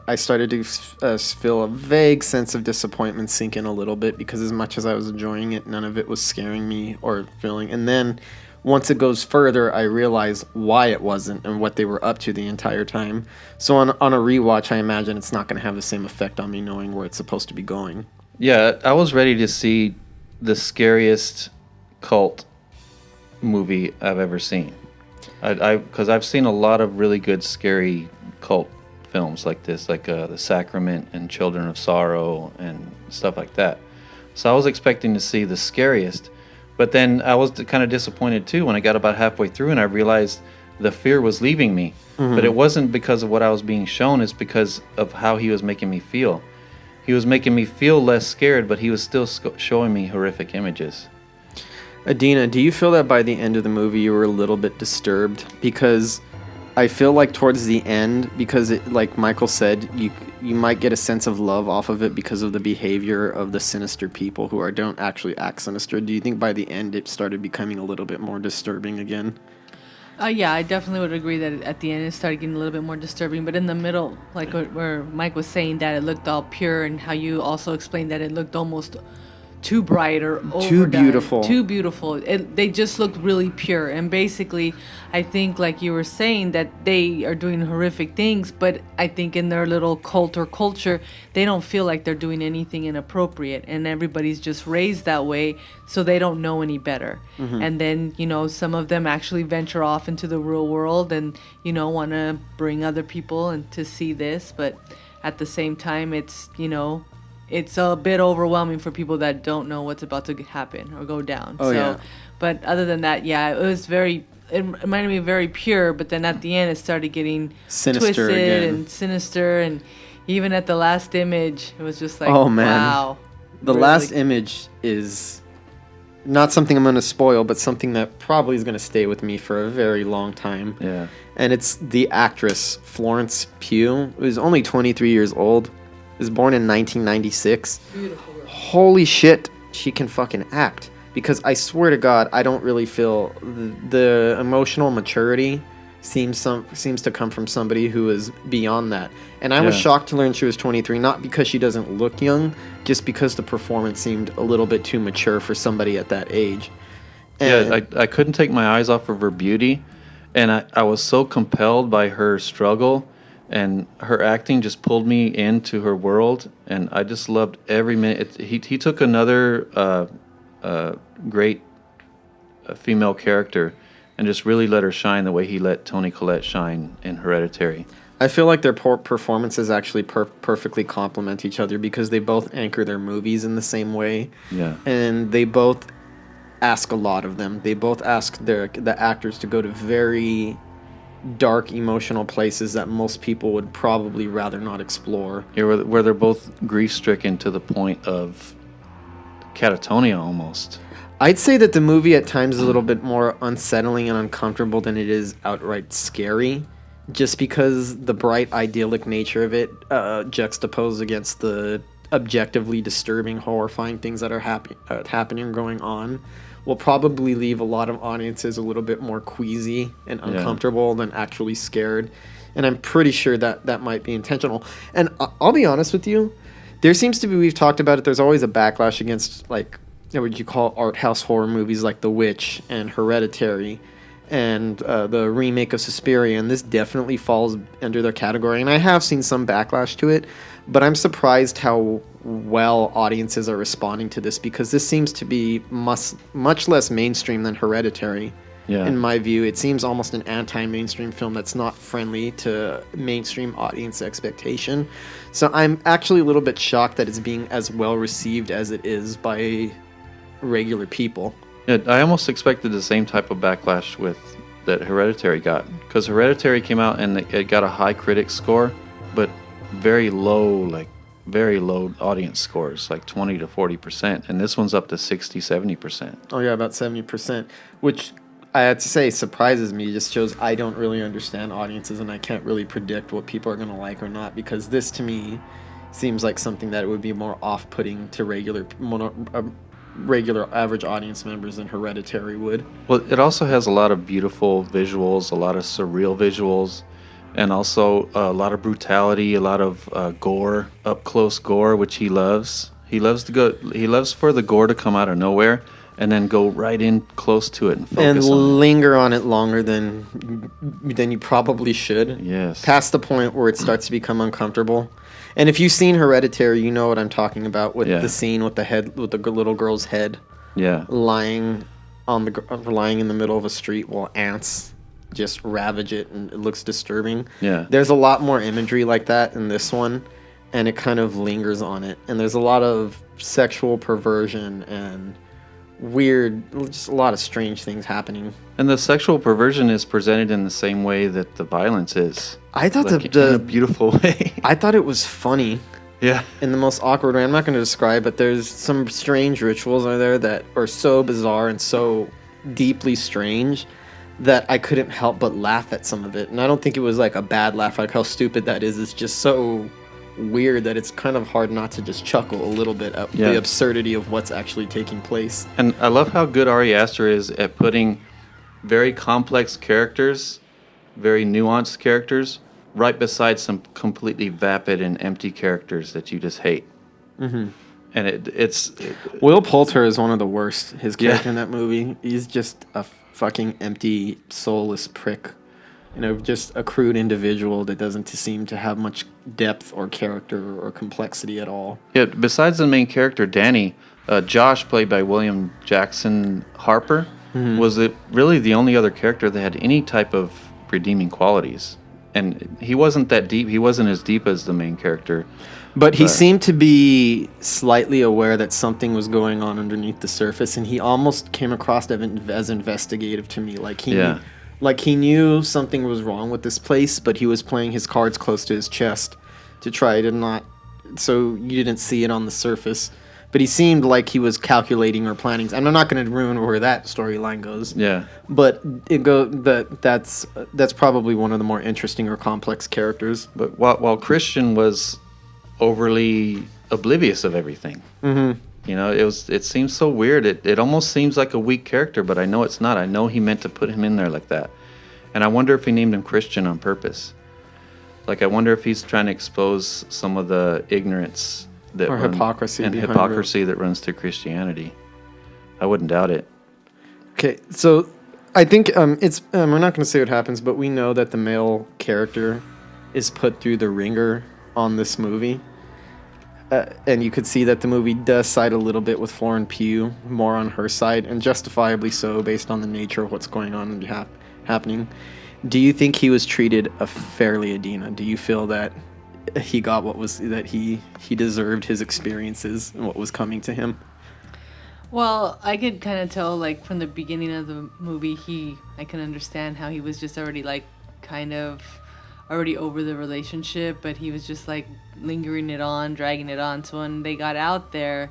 I started to feel a vague sense of disappointment sink in a little bit, because as much as I was enjoying it, none of it was scaring me or feeling. And then once it goes further, I realize why it wasn't and what they were up to the entire time. So on a rewatch, I imagine it's not going to have the same effect on me knowing where it's supposed to be going. Yeah, I was ready to see the scariest cult movie I've ever seen. Because I've seen a lot of really good scary cult films like this, like The Sacrament and Children of Sorrow and stuff like that. So I was expecting to see the scariest, but then I was kind of disappointed too when I got about halfway through and I realized the fear was leaving me. Mm-hmm. But it wasn't because of what I was being shown, it's because of how he was making me feel. He was making me feel less scared, but he was still showing me horrific images. Adina, do you feel that by the end of the movie you were a little bit disturbed? Because I feel like towards the end, because like Michael said, you might get a sense of love off of it because of the behavior of the sinister people who don't actually act sinister. Do you think by the end it started becoming a little bit more disturbing again? Yeah, I definitely would agree that at the end it started getting a little bit more disturbing. But in the middle, like where Mike was saying that it looked all pure, and how you also explained that it looked almost too bright or overdone. Too beautiful. They just looked really pure. And basically, I think, like you were saying, that they are doing horrific things, but I think in their little cult or culture, they don't feel like they're doing anything inappropriate. And everybody's just raised that way, so they don't know any better. Mm-hmm. And then, some of them actually venture off into the real world and, want to bring other people and to see this. But at the same time, it's a bit overwhelming for people that don't know what's about to happen or go down. Yeah. But other than that, yeah, it reminded me of very pure, but then at the end it started getting sinister twisted again. And sinister, and even at the last image, it was just like, oh, man. Wow. The last image is not something I'm going to spoil, but something that probably is going to stay with me for a very long time. Yeah. And it's the actress, Florence Pugh, who's only 23 years old. Was born in 1996. Beautiful. Holy shit, she can fucking act. Because I swear to God, I don't really feel the emotional maturity seems to come from somebody who is beyond that. And I was shocked to learn she was 23, not because she doesn't look young, just because the performance seemed a little bit too mature for somebody at that age. And I couldn't take my eyes off of her beauty, and I was so compelled by her struggle, and her acting just pulled me into her world, and I just loved every minute. He took another great female character and just really let her shine the way he let Toni Collette shine in Hereditary. I feel like their performances actually perfectly complement each other because they both anchor their movies in the same way. Yeah. And they both ask a lot of them. They both ask the actors to go to very dark emotional places that most people would probably rather not explore. Yeah, where they're both grief-stricken to the point of catatonia almost. I'd say that the movie at times is a little bit more unsettling and uncomfortable than it is outright scary, just because the bright, idyllic nature of it juxtaposed against the objectively disturbing, horrifying things that are happening and going on will probably leave a lot of audiences a little bit more queasy and uncomfortable than actually scared. And I'm pretty sure that might be intentional. And I'll be honest with you, there seems to be, we've talked about it, there's always a backlash against, like, what would you call art house horror movies like The Witch and Hereditary and the remake of Suspiria, and this definitely falls under their category. And I have seen some backlash to it, but I'm surprised how well audiences are responding to this, because this seems to be much less mainstream than Hereditary. Yeah. In my view, it seems almost an anti-mainstream film that's not friendly to mainstream audience expectation. So I'm actually a little bit shocked that it's being as well received as it is by regular people. Yeah, I almost expected the same type of backlash that Hereditary got, because Hereditary came out and it got a high critic score, but very low audience scores, like 20 to 40%, and this one's up to 60-70%. Oh yeah, about 70%, which I have to say surprises me. It just shows I don't really understand audiences, and I can't really predict what people are going to like or not, because this to me seems like something that would be more off-putting to regular average audience members than Hereditary would. Well, it also has a lot of beautiful visuals, a lot of surreal visuals, and also a lot of brutality, a lot of gore, up close gore, which he loves. He loves for the gore to come out of nowhere and then go right in close to it and focus and on it. Linger on it longer than you probably should. Yes. Past the point where it starts to become uncomfortable. And if you've seen Hereditary, you know what I'm talking about with the scene with the little girl's head, lying in the middle of a street while ants just ravage it, and it looks disturbing. Yeah. There's a lot more imagery like that in this one, and it kind of lingers on it. And there's a lot of sexual perversion and just a lot of strange things happening. And the sexual perversion is presented in the same way that the violence is. I thought in a beautiful way. I thought it was funny. Yeah. In the most awkward way. I'm not going to describe, but there's some strange rituals are there that are so bizarre and so deeply strange that I couldn't help but laugh at some of it. And I don't think it was like a bad laugh, like how stupid that is. It's just so weird that it's kind of hard not to just chuckle a little bit at the absurdity of what's actually taking place. And I love how good Ari Aster is at putting very complex characters, very nuanced characters, right beside some completely vapid and empty characters that you just hate. Mm-hmm. And it's Will Poulter is one of the worst. His character in that movie, he's just a fucking empty, soulless prick. Just a crude individual that doesn't seem to have much depth or character or complexity at all. Yeah, besides the main character, Danny, Josh, played by William Jackson Harper, was really the only other character that had any type of redeeming qualities. And he wasn't that deep. He wasn't as deep as the main character. But he seemed to be slightly aware that something was going on underneath the surface, and he almost came across as investigative to me. Like he knew something was wrong with this place, but he was playing his cards close to his chest to try to not, so you didn't see it on the surface. But he seemed like he was calculating or planning. And I'm not going to ruin where that storyline goes. Yeah. But that's probably one of the more interesting or complex characters. But while Christian was overly oblivious of everything, it seems so weird. It almost seems like a weak character, but I know it's not. I know he meant to put him in there like that. And I wonder if he named him Christian on purpose. Like, I wonder if he's trying to expose some of the ignorance that hypocrisy that runs through Christianity. I wouldn't doubt it. Okay, so I think it's we're not going to say what happens, but we know that the male character is put through the ringer on this movie. And you could see that the movie does side a little bit with Florence Pugh, more on her side, and justifiably so based on the nature of what's going on and happening. Do you think he was treated fairly, Adina? Do you feel that he got that he deserved his experiences and what was coming to him? Well, I could kind of tell, like, from the beginning of the movie, I can understand how he was just already, like, kind of already over the relationship, but he was just, like, lingering it on, dragging it on. So when they got out there,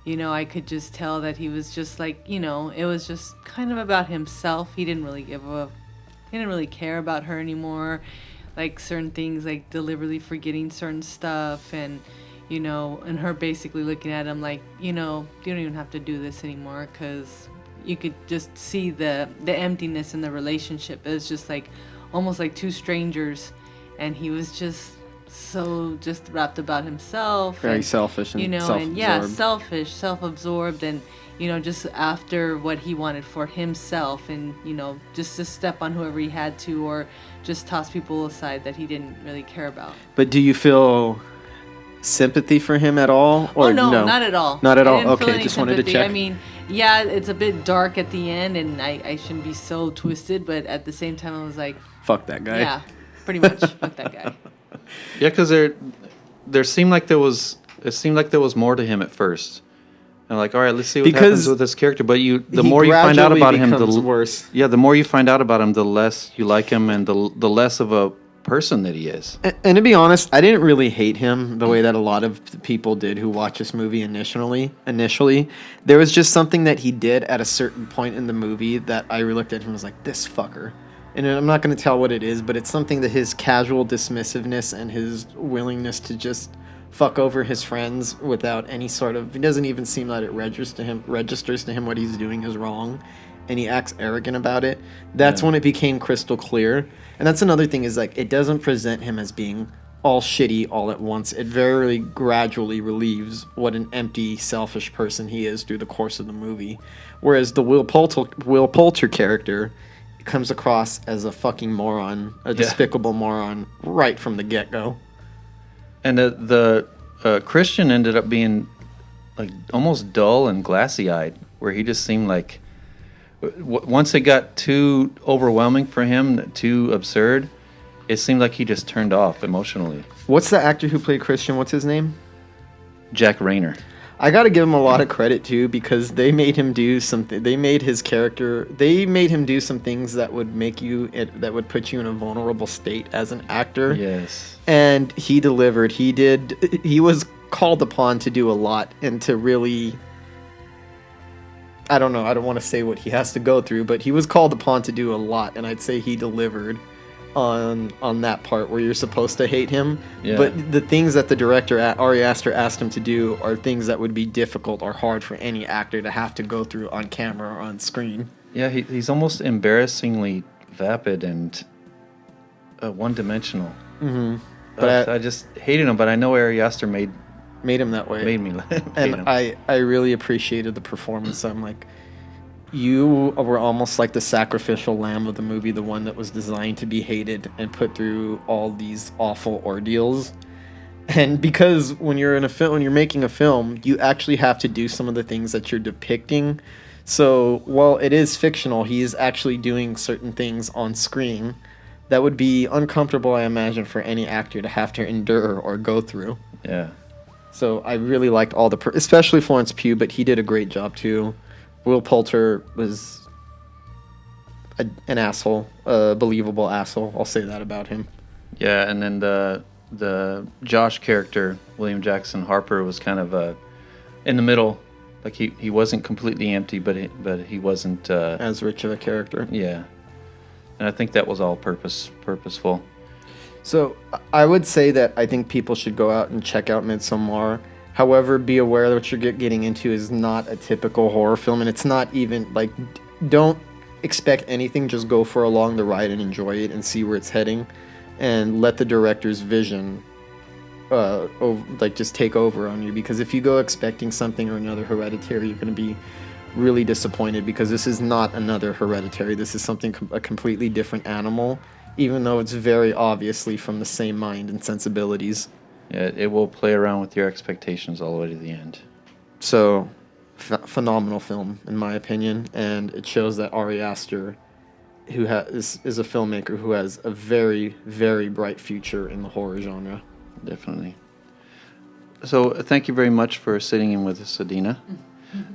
you know, I could just tell that he was just, like, you know, it was just kind of about himself. He didn't really care about her anymore, like, certain things, like, deliberately forgetting certain stuff, and, you know, and her basically looking at him like, you know, you don't even have to do this anymore, because you could just see the emptiness in the relationship. It was just like almost like two strangers, and he was just so just wrapped about himself, very selfish, and, you know, self-absorbed. and yeah, self-absorbed, and, you know, just after what he wanted for himself, and, you know, just to step on whoever he had to, or just toss people aside that he didn't really care about. But do you feel sympathy for him at all? Or no, not at all. Not at I all. didn't feel Okay, any just sympathy. wanted to check. I mean, yeah, it's a bit dark at the end, and I shouldn't be so twisted, but at the same time, I was like, fuck that guy. yeah, pretty much, fuck that guy. Yeah, because there seemed like there was more to him at first. And like, all right, let's see what happens with this character. But the more you find out about him, the worse. Yeah, the more you find out about him, the less you like him, and the less of a person that he is. And to be honest, I didn't really hate him the way that a lot of people did who watched this movie initially. There was just something that he did at a certain point in the movie that I looked at him and was like, this fucker. And I'm not going to tell what it is, but it's something that his casual dismissiveness and his willingness to just fuck over his friends without any sort of... It doesn't even seem that it registers to him what he's doing is wrong, and he acts arrogant about it. That's when it became crystal clear. And that's another thing, is like, it doesn't present him as being all shitty all at once. It very gradually relieves what an empty, selfish person he is through the course of the movie. Whereas the Will Poulter character comes across as a fucking moron, a despicable moron right from the get-go. And the Christian ended up being like almost dull and glassy-eyed, where he just seemed like once it got too overwhelming for him, too absurd, it seemed like he just turned off emotionally. What's the actor who played Christian? What's his name? Jack Rayner. I got to give him a lot of credit too, because they made him do something. They made him do some things that would put you in a vulnerable state as an actor. Yes. And he delivered. He was called upon to do a lot, and to really, I don't know, I don't want to say what he has to go through, but he was called upon to do a lot, and I'd say he delivered on that part where you're supposed to hate him. Yeah. But the things that the director, Ari Aster, asked him to do are things that would be difficult or hard for any actor to have to go through on camera or on screen. Yeah, he's almost embarrassingly vapid and one-dimensional. Mm-hmm. But I just hated him, but I know Ari Aster made him that way. Made me and him. I really appreciated the performance. I'm like, you were almost like the sacrificial lamb of the movie, the one that was designed to be hated and put through all these awful ordeals. And because when you're making a film, you actually have to do some of the things that you're depicting. So while it is fictional, he is actually doing certain things on screen that would be uncomfortable, I imagine, for any actor to have to endure or go through. Yeah. So I really liked especially Florence Pugh, but he did a great job too. Will Poulter was an asshole, a believable asshole. I'll say that about him. Yeah, and then the Josh character, William Jackson Harper, was kind of in the middle. Like he wasn't completely empty, but he wasn't as rich of a character. Yeah, and I think that was all purposeful. So I would say that I think people should go out and check out MIDSOMMAR. However, be aware that what you're getting into is not a typical horror film, and it's not even like, don't expect anything, just go for along the ride and enjoy it and see where it's heading, and let the director's vision just take over on you. Because if you go expecting something or another Hereditary, you're going to be really disappointed, because this is not another Hereditary. This is something a completely different animal, even though it's very obviously from the same mind and sensibilities. Yeah, it will play around with your expectations all the way to the end. So, phenomenal film, in my opinion, and it shows that Ari Aster, who is a filmmaker who has a very, very bright future in the horror genre. Definitely. So, thank you very much for sitting in with us, Adina.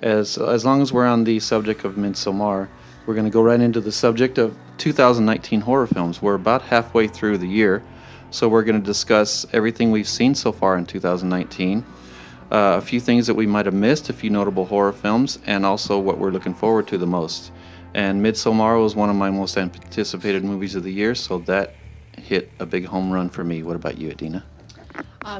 As long as we're on the subject of MIDSOMMAR, we're going to go right into the subject of 2019 horror films. We're about halfway through the year, so we're going to discuss everything we've seen so far in 2019, a few things that we might have missed, a few notable horror films, and also what we're looking forward to the most. And MIDSOMMAR was one of my most anticipated movies of the year, so that hit a big home run for me. What about you, Adina?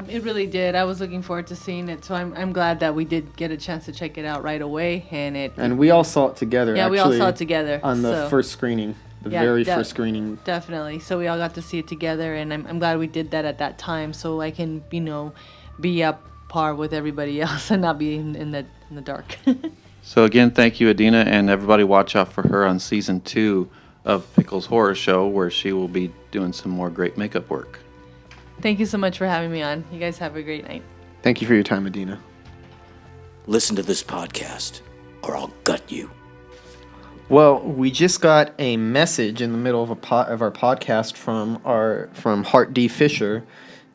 It really did. I was looking forward to seeing it, so I'm glad that we did get a chance to check it out right away. And we all saw it together. Yeah, actually, we all saw it together on the first screening, first screening. Definitely. So we all got to see it together, and I'm glad we did that at that time, so I can be up par with everybody else and not be in the dark. So again, thank you, Adina, and everybody watch out for her on season 2 of Pickle's Horror Show, where she will be doing some more great makeup work. Thank you so much for having me on. You guys have a great night. Thank you for your time, Adina. Listen to this podcast, or I'll gut you. Well, we just got a message in the middle of our podcast from Hart D. Fisher,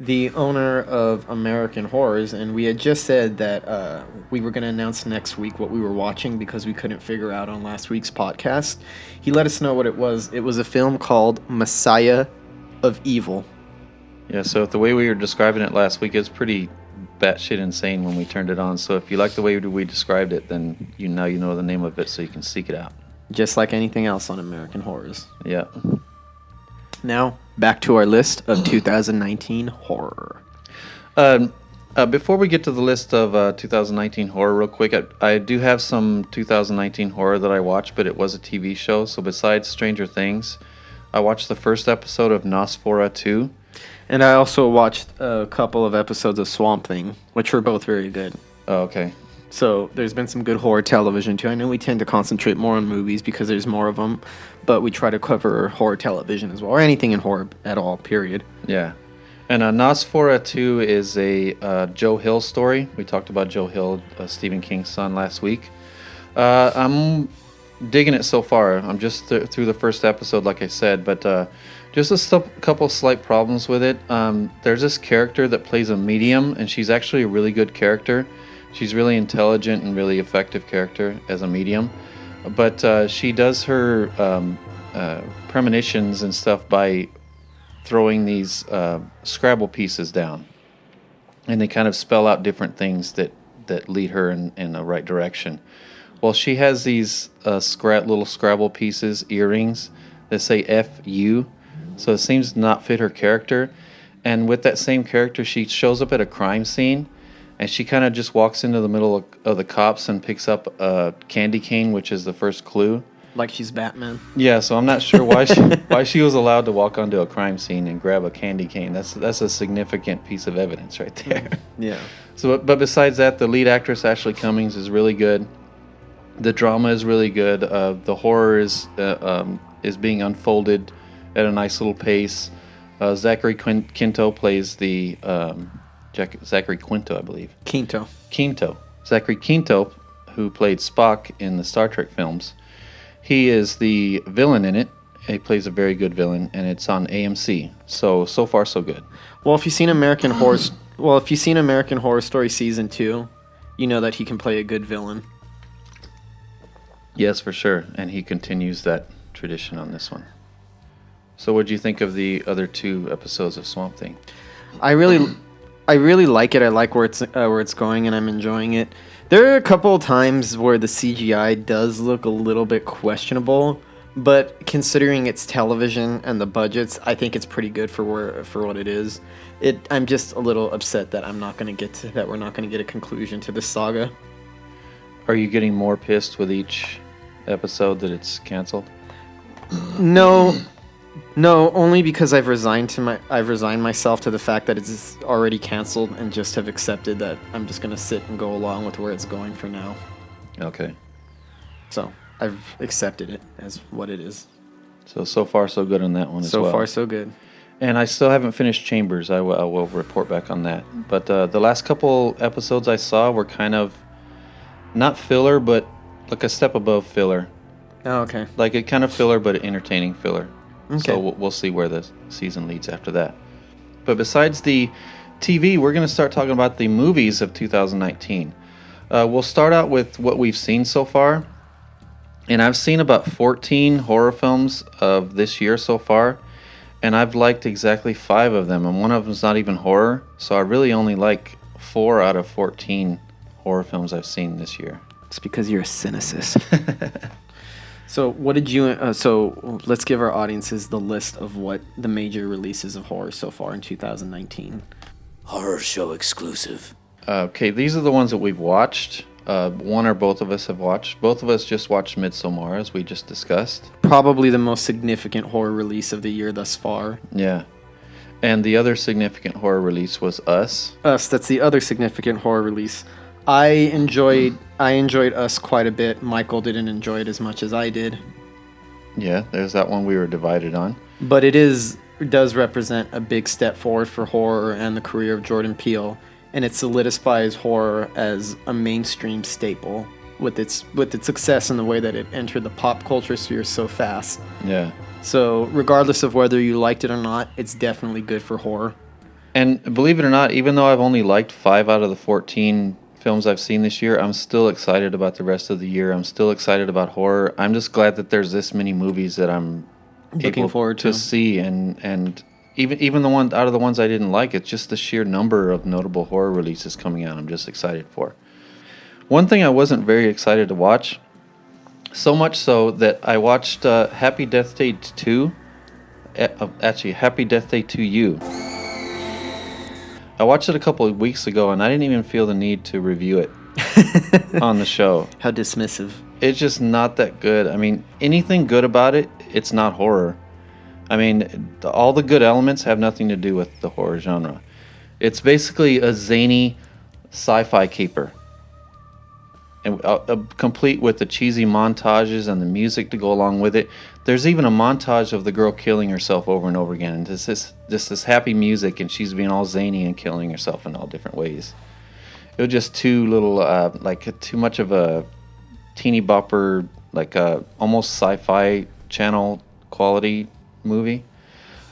the owner of American Horrors, and we had just said that we were going to announce next week what we were watching because we couldn't figure out on last week's podcast. He let us know what it was. It was a film called Messiah of Evil. Yeah, so the way we were describing it last week is pretty batshit insane when we turned it on. So if you like the way we described it, then you know the name of it, so you can seek it out. Just like anything else on American Horrors. Yeah. Now, back to our list of 2019 horror. Before we get to the list of 2019 horror real quick, I do have some 2019 horror that I watched, but it was a TV show. So besides Stranger Things, I watched the first episode of Nosferatu. And I also watched a couple of episodes of Swamp Thing, which were both very good. Oh, okay. So there's been some good horror television too. I know we tend to concentrate more on movies because there's more of them, but we try to cover horror television as well, or anything in horror at all, period. Yeah. And Nosferatu is a Joe Hill story. We talked about Joe Hill, Stephen King's son, last week. I'm digging it so far. I'm just through the first episode, like I said, but just a couple slight problems with it. There's this character that plays a medium, and she's actually a really good character. She's really intelligent and really effective character as a medium. But she does her premonitions and stuff by throwing these Scrabble pieces down. And they kind of spell out different things that lead her in the right direction. Well, she has these little Scrabble pieces, earrings, that say F-U. So it seems to not fit her character. And with that same character, she shows up at a crime scene, and she kind of just walks into the middle of the cops and picks up a candy cane, which is the first clue. Like she's Batman. Yeah, so I'm not sure why she was allowed to walk onto a crime scene and grab a candy cane. That's a significant piece of evidence right there. Yeah. So, but besides that, the lead actress, Ashley Cummings, is really good. The drama is really good. The horror is being unfolded at a nice little pace. Zachary Quinto plays the Zachary Quinto, I believe. Quinto. Zachary Quinto, who played Spock in the Star Trek films. He is the villain in it. He plays a very good villain, and it's on AMC. So far, so good. Well, if you've seen American Horror Story season 2, you know that he can play a good villain. Yes, for sure, and he continues that tradition on this one. So, what do you think of the other 2 episodes of Swamp Thing? I really like it. I like where it's going, and I'm enjoying it. There are a couple of times where the CGI does look a little bit questionable, but considering it's television and the budgets, I think it's pretty good for what it is. I'm just a little upset that we're not going to get a conclusion to this saga. Are you getting more pissed with each episode that it's canceled? No, only because I've resigned myself to the fact that it's already canceled and just have accepted that I'm just gonna sit and go along with where it's going for now. Okay. So I've accepted it as what it is. So far so good on that one as well. So far so good. And I still haven't finished Chambers. I will report back on that. But the last couple episodes I saw were kind of not filler, but like a step above filler. Oh, okay. Like a kind of filler, but entertaining filler. Okay. So we'll see where the season leads after that. But besides the TV, we're going to start talking about the movies of 2019. We'll start out with what we've seen so far. And I've seen about 14 horror films of this year so far. And I've liked exactly 5 of them. And one of them's not even horror. So I really only like 4 out of 14 horror films I've seen this year. It's because you're a cynicist. So what did you... so let's give our audiences the list of what the major releases of horror so far in 2019. Horror show exclusive. Okay, these are the ones that we've watched. One or both of us have watched. Both of us just watched MIDSOMMAR, as we just discussed. Probably the most significant horror release of the year thus far. Yeah. And the other significant horror release was Us. Us, that's the other significant horror release. I enjoyed Us quite a bit. Michael didn't enjoy it as much as I did. Yeah, there's that one we were divided on. But it does represent a big step forward for horror and the career of Jordan Peele, and it solidifies horror as a mainstream staple with its success in the way that it entered the pop culture sphere so fast. Yeah. So regardless of whether you liked it or not, it's definitely good for horror. And believe it or not, even though I've only liked 5 out of the 14 films I've seen this year, I'm still excited about the rest of the year. I'm still excited about horror. I'm just glad that there's this many movies that I'm looking forward to see, and even the one out of the ones I didn't like, it's just the sheer number of notable horror releases coming out. I'm just excited for. One thing I wasn't very excited to watch, so much so that I watched Happy Death Day 2. Actually, Happy Death Day to You. I watched it a couple of weeks ago, and I didn't even feel the need to review it on the show. How dismissive. It's just not that good. I mean, anything good about it, it's not horror. I mean, all the good elements have nothing to do with the horror genre. It's basically a zany sci-fi caper. And complete with the cheesy montages and the music to go along with it. There's even a montage of the girl killing herself over and over again. And just this happy music, and she's being all zany and killing herself in all different ways. It was just too little, too much of a teeny bopper, almost sci-fi channel quality movie.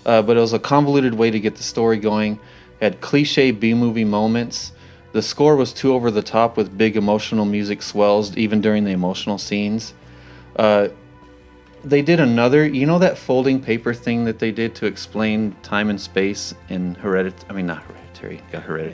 But it was a convoluted way to get the story going. It had cliche B-movie moments. The score was too over the top with big emotional music swells, even during the emotional scenes. They did another, that folding paper thing that they did to explain time and space in Hereditary.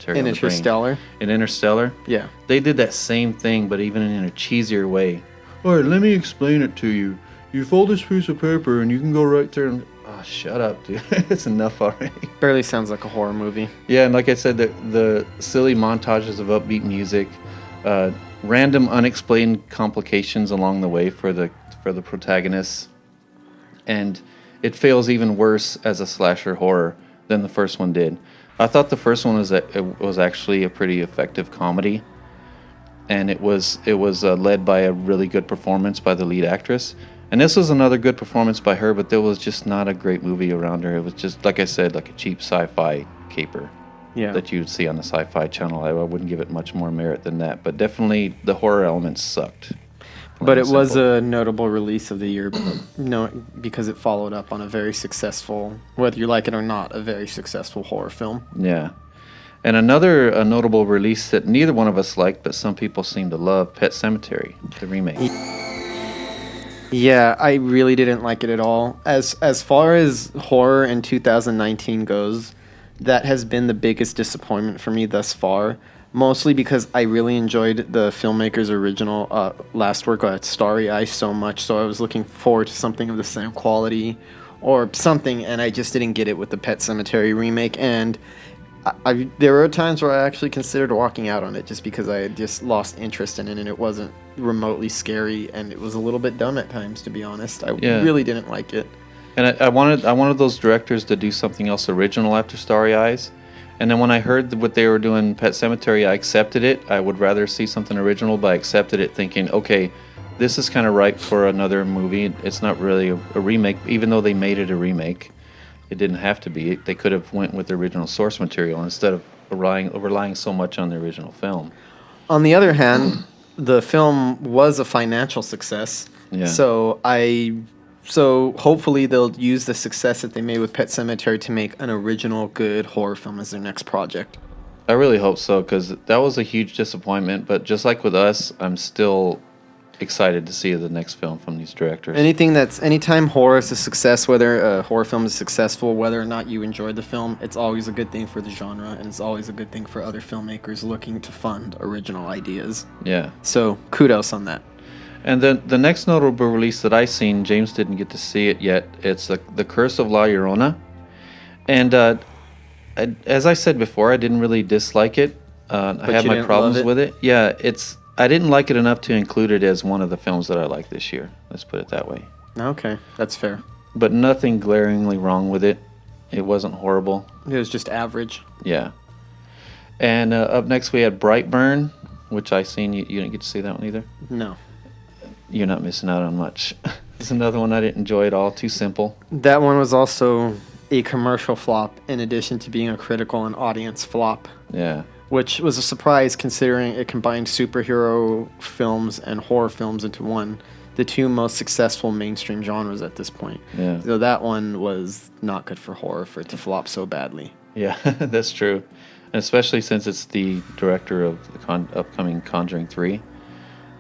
In Interstellar? In Interstellar? Yeah. They did that same thing, but even in a cheesier way. All right, let me explain it to you. You fold this piece of paper and you can go right there and... Oh, shut up, dude. It's enough already. Barely sounds like a horror movie. Yeah, and like I said, the silly montages of upbeat music, random unexplained complications along the way for the protagonists, and it fails even worse as a slasher horror than the first one did. I thought the first one was actually a pretty effective comedy, and it was led by a really good performance by the lead actress. And this was another good performance by her, but there was just not a great movie around her. It was just, like I said, like a cheap sci-fi caper that you would see on the Sci-Fi Channel. I wouldn't give it much more merit than that. But definitely the horror elements sucked. But it was a notable release of the year because it followed up on a very successful, whether you like it or not, a very successful horror film. Yeah. And a notable release that neither one of us liked, but some people seem to love, Pet Sematary, the remake. Yeah, I really didn't like it at all. As far as horror in 2019 goes, that has been the biggest disappointment for me thus far. Mostly because I really enjoyed the filmmaker's original last work, Starry Eyes, so much. So I was looking forward to something of the same quality or something, and I just didn't get it with the Pet Sematary remake. And there were times where I actually considered walking out on it just because I had just lost interest in it, and it wasn't remotely scary, and it was a little bit dumb at times, to be honest. I really didn't like it. And I wanted those directors to do something else original after Starry Eyes. And then when I heard what they were doing Pet Sematary, I accepted it. I would rather see something original, but I accepted it thinking, okay, this is kind of ripe for another movie. It's not really a remake, even though they made it a remake. It didn't have to be. They could have went with the original source material instead of relying so much on the original film. On the other hand, the film was a financial success. Yeah. So hopefully they'll use the success that they made with Pet Sematary to make an original good horror film as their next project. I really hope so, because that was a huge disappointment. But just like with us, I'm still excited to see the next film from these directors. Anytime horror is a success, whether a horror film is successful, whether or not you enjoyed the film, it's always a good thing for the genre, and it's always a good thing for other filmmakers looking to fund original ideas. Yeah. So kudos on that. And then the next notable release that I seen, James didn't get to see it yet. It's The Curse of La Llorona. And as I said before, I didn't really dislike it. I had my problems with it. Yeah, I didn't like it enough to include it as one of the films that I like this year. Let's put it that way. Okay, that's fair. But nothing glaringly wrong with it. It wasn't horrible. It was just average. Yeah. And up next we had Brightburn, which I seen. You didn't get to see that one either? No. You're not missing out on much. It's another one I didn't enjoy at all. Too simple. That one was also a commercial flop in addition to being a critical and audience flop. Yeah. Which was a surprise considering it combined superhero films and horror films into one. The two most successful mainstream genres at this point. Yeah. So that one was not good for horror for it to flop so badly. Yeah, that's true. And especially since it's the director of the upcoming Conjuring 3.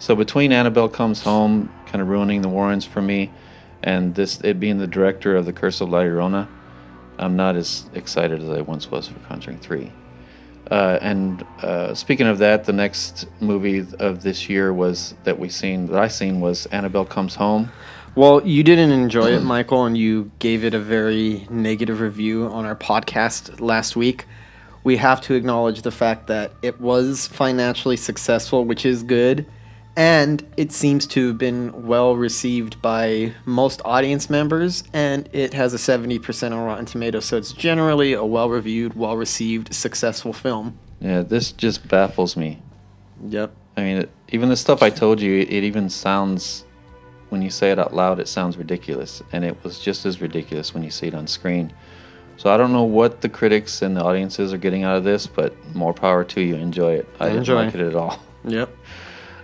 So between Annabelle Comes Home, kind of ruining the Warrens for me, and it being the director of The Curse of La Llorona, I'm not as excited as I once was for Conjuring 3. And speaking of that, the next movie of this year that I seen was Annabelle Comes Home. Well, you didn't enjoy it, Michael, and you gave it a very negative review on our podcast last week. We have to acknowledge the fact that it was financially successful, which is good. And it seems to have been well received by most audience members, and it has a 70% on Rotten Tomatoes, so it's generally a well-reviewed, well-received, successful film. Yeah, this just baffles me. Yep. I mean, even the stuff I told you, it even sounds, when you say it out loud, it sounds ridiculous, and it was just as ridiculous when you see it on screen. So I don't know what the critics and the audiences are getting out of this, but more power to you. Enjoy it. I didn't like it at all. Yep.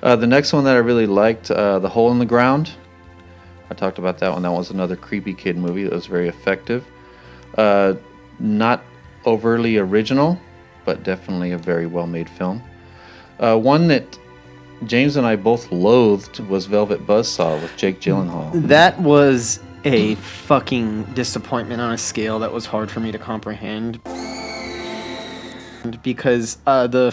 The next one that I really liked, The Hole in the Ground. I talked about that one. That was another creepy kid movie that was very effective. Not overly original, but definitely a very well-made film. One that James and I both loathed was Velvet Buzzsaw with Jake Gyllenhaal. That was a fucking disappointment on a scale that was hard for me to comprehend. Because the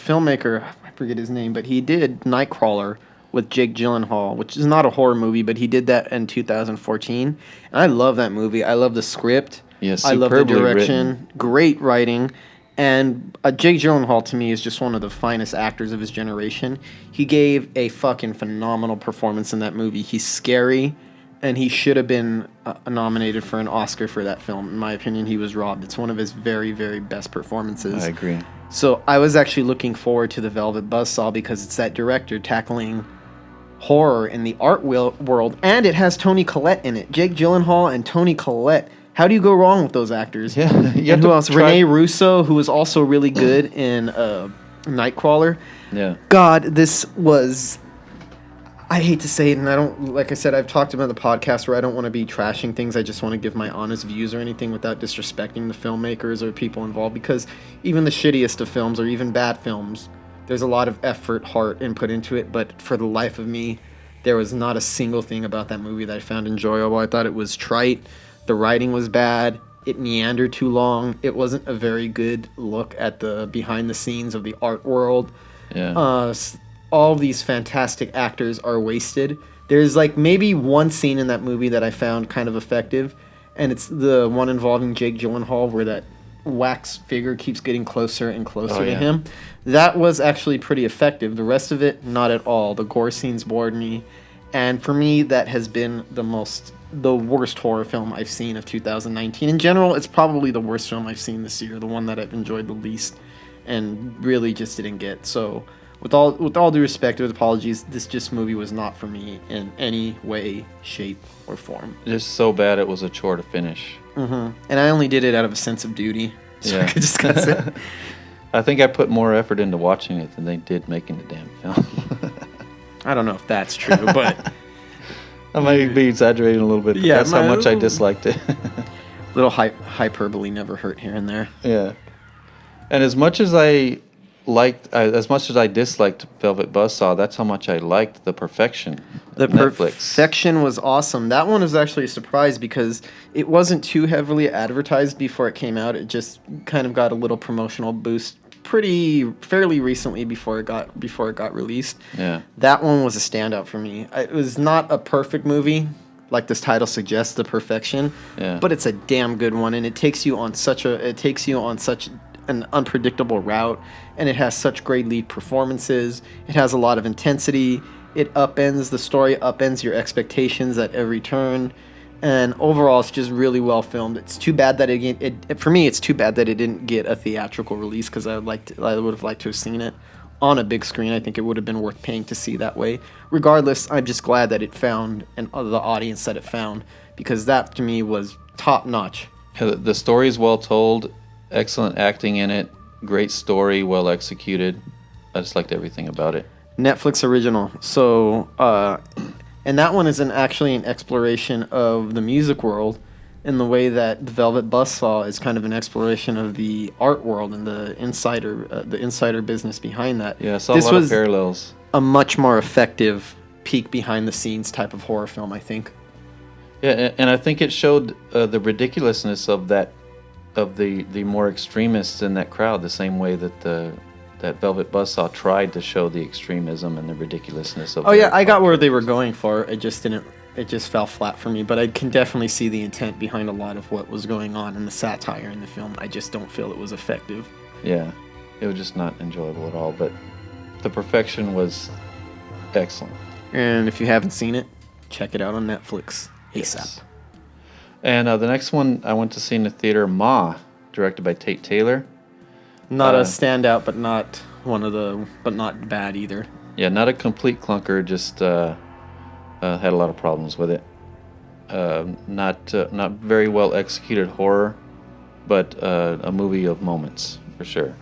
filmmaker, I forget his name, but he did Nightcrawler with Jake Gyllenhaal, which is not a horror movie, but he did that in 2014. And I love that movie. I love the script. Yeah, I love the direction. Written. Great writing. And Jake Gyllenhaal, to me, is just one of the finest actors of his generation. He gave a fucking phenomenal performance in that movie. He's scary, and he should have been nominated for an Oscar for that film. In my opinion, he was robbed. It's one of his very, very best performances. I agree. So I was actually looking forward to the Velvet Buzzsaw because it's that director tackling horror in the art world, and it has Toni Collette in it. Jake Gyllenhaal and Toni Collette. How do you go wrong with those actors? Yeah. And who else? Renee Russo, who was also really good in Nightcrawler. Yeah. God, this was... I hate to say it, and I don't... Like I said, I've talked about the podcast where I don't want to be trashing things. I just want to give my honest views or anything without disrespecting the filmmakers or people involved. Because even the shittiest of films, or even bad films, there's a lot of effort, heart, and put into it. But for the life of me, there was not a single thing about that movie that I found enjoyable. I thought it was trite. The writing was bad. It meandered too long. It wasn't a very good look at the behind the scenes of the art world. Yeah. All of these fantastic actors are wasted. There's like maybe one scene in that movie that I found kind of effective, and it's the one involving Jake Gyllenhaal where that wax figure keeps getting closer and closer to him. That was actually pretty effective. The rest of it, not at all. The gore scenes bored me. And for me, that has been the most the worst horror film I've seen of 2019. In general, it's probably the worst film I've seen this year, the one that I've enjoyed the least, and really just didn't get. So, with all due respect, with apologies, this movie was not for me in any way, shape, or form. Just so bad it was a chore to finish. And I only did it out of a sense of duty, so Yeah. I could discuss it. I think I put more effort into watching it than they did making the damn film. I don't know if that's true, but I might be exaggerating a little bit, but Yeah, that's how much I disliked it. little hyperbole never hurt here and there. Yeah. And as much as I disliked Velvet Buzzsaw, that's how much I liked The Perfection. The Netflix. Perfection was awesome. That one was actually a surprise because it wasn't too heavily advertised before it came out. It just kind of got a little promotional boost fairly recently before it got released. Yeah. That one was a standout for me. It was not a perfect movie, like this title suggests, The Perfection. Yeah. But it's a damn good one, and it takes you on such an unpredictable route, and it has such great lead performances. It has a lot of intensity. The story upends your expectations at every turn, and overall it's just really well filmed. It's too bad that it's too bad that it didn't get a theatrical release, because I would have liked to have seen it on a big screen. I think it would have been worth paying to see that way. Regardless, I'm just glad that it found the audience that it found, because that to me was top notch. The story is well told, excellent acting in it, great story, well executed. I just liked everything about it. Netflix original. So, and that one is actually an exploration of the music world in the way that The Velvet Buzzsaw is kind of an exploration of the art world and the insider business behind that. Yeah, I saw a lot of parallels. A much more effective peek behind the scenes type of horror film, I think. Yeah, and I think it showed the ridiculousness of the more extremists in that crowd, the same way that Velvet Buzzsaw tried to show the extremism and the ridiculousness of. Oh yeah, I got where they were going for. It just fell flat for me. But I can definitely see the intent behind a lot of what was going on and the satire in the film. I just don't feel it was effective. Yeah, it was just not enjoyable at all. But The Perfection was excellent. And if you haven't seen it, check it out on Netflix ASAP. Yes. And the next one I went to see in the theater, Ma, directed by Tate Taylor. Not a standout, but not bad either. Yeah, not a complete clunker. Just had a lot of problems with it. Not very well executed horror, but a movie of moments for sure.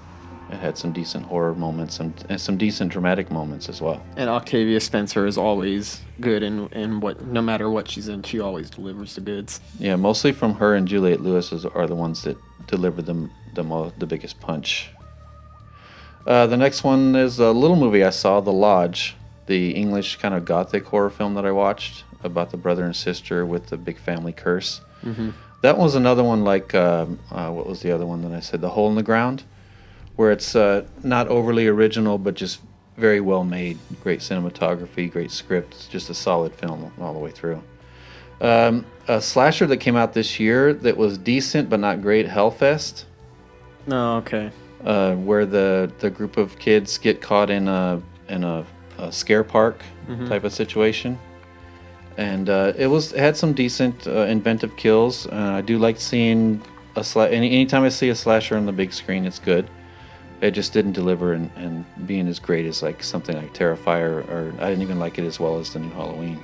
It had some decent horror moments and some decent dramatic moments as well. And Octavia Spencer is always good in no matter what she's in, she always delivers the goods. Yeah, mostly from her and Juliette Lewis are the ones that deliver the biggest punch. The next one is a little movie I saw, The Lodge, the English kind of gothic horror film that I watched about the brother and sister with the big family curse. Mm-hmm. That was another one like, what was the other one that I said? The Hole in the Ground, where it's not overly original, but just very well made. Great cinematography, great script. It's just a solid film all the way through. A slasher that came out this year that was decent but not great, Hellfest. Oh, okay. Where the group of kids get caught in a scare park type of situation. And it had some decent inventive kills. I do like seeing anytime I see a slasher on the big screen, it's good. It just didn't deliver and being as great as like something like Terrifier, or I didn't even like it as well as the new Halloween.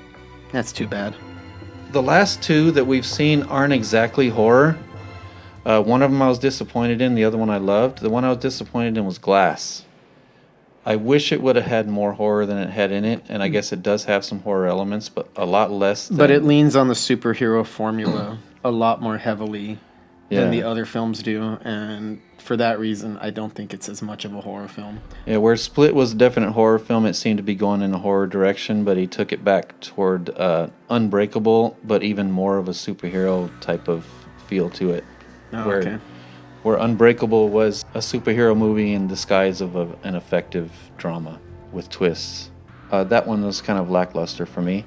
That's too bad. The last two that we've seen aren't exactly horror. One of them I was disappointed in, the other one I loved. The one I was disappointed in was Glass. I wish it would have had more horror than it had in it, and I guess it does have some horror elements, but a lot less than... But it leans on the superhero formula a lot more heavily than the other films do, and for that reason, I don't think it's as much of a horror film. Yeah, where Split was a definite horror film, it seemed to be going in a horror direction, but he took it back toward Unbreakable, but even more of a superhero type of feel to it. Oh, okay. Where Unbreakable was a superhero movie in disguise of an effective drama with twists. That one was kind of lackluster for me.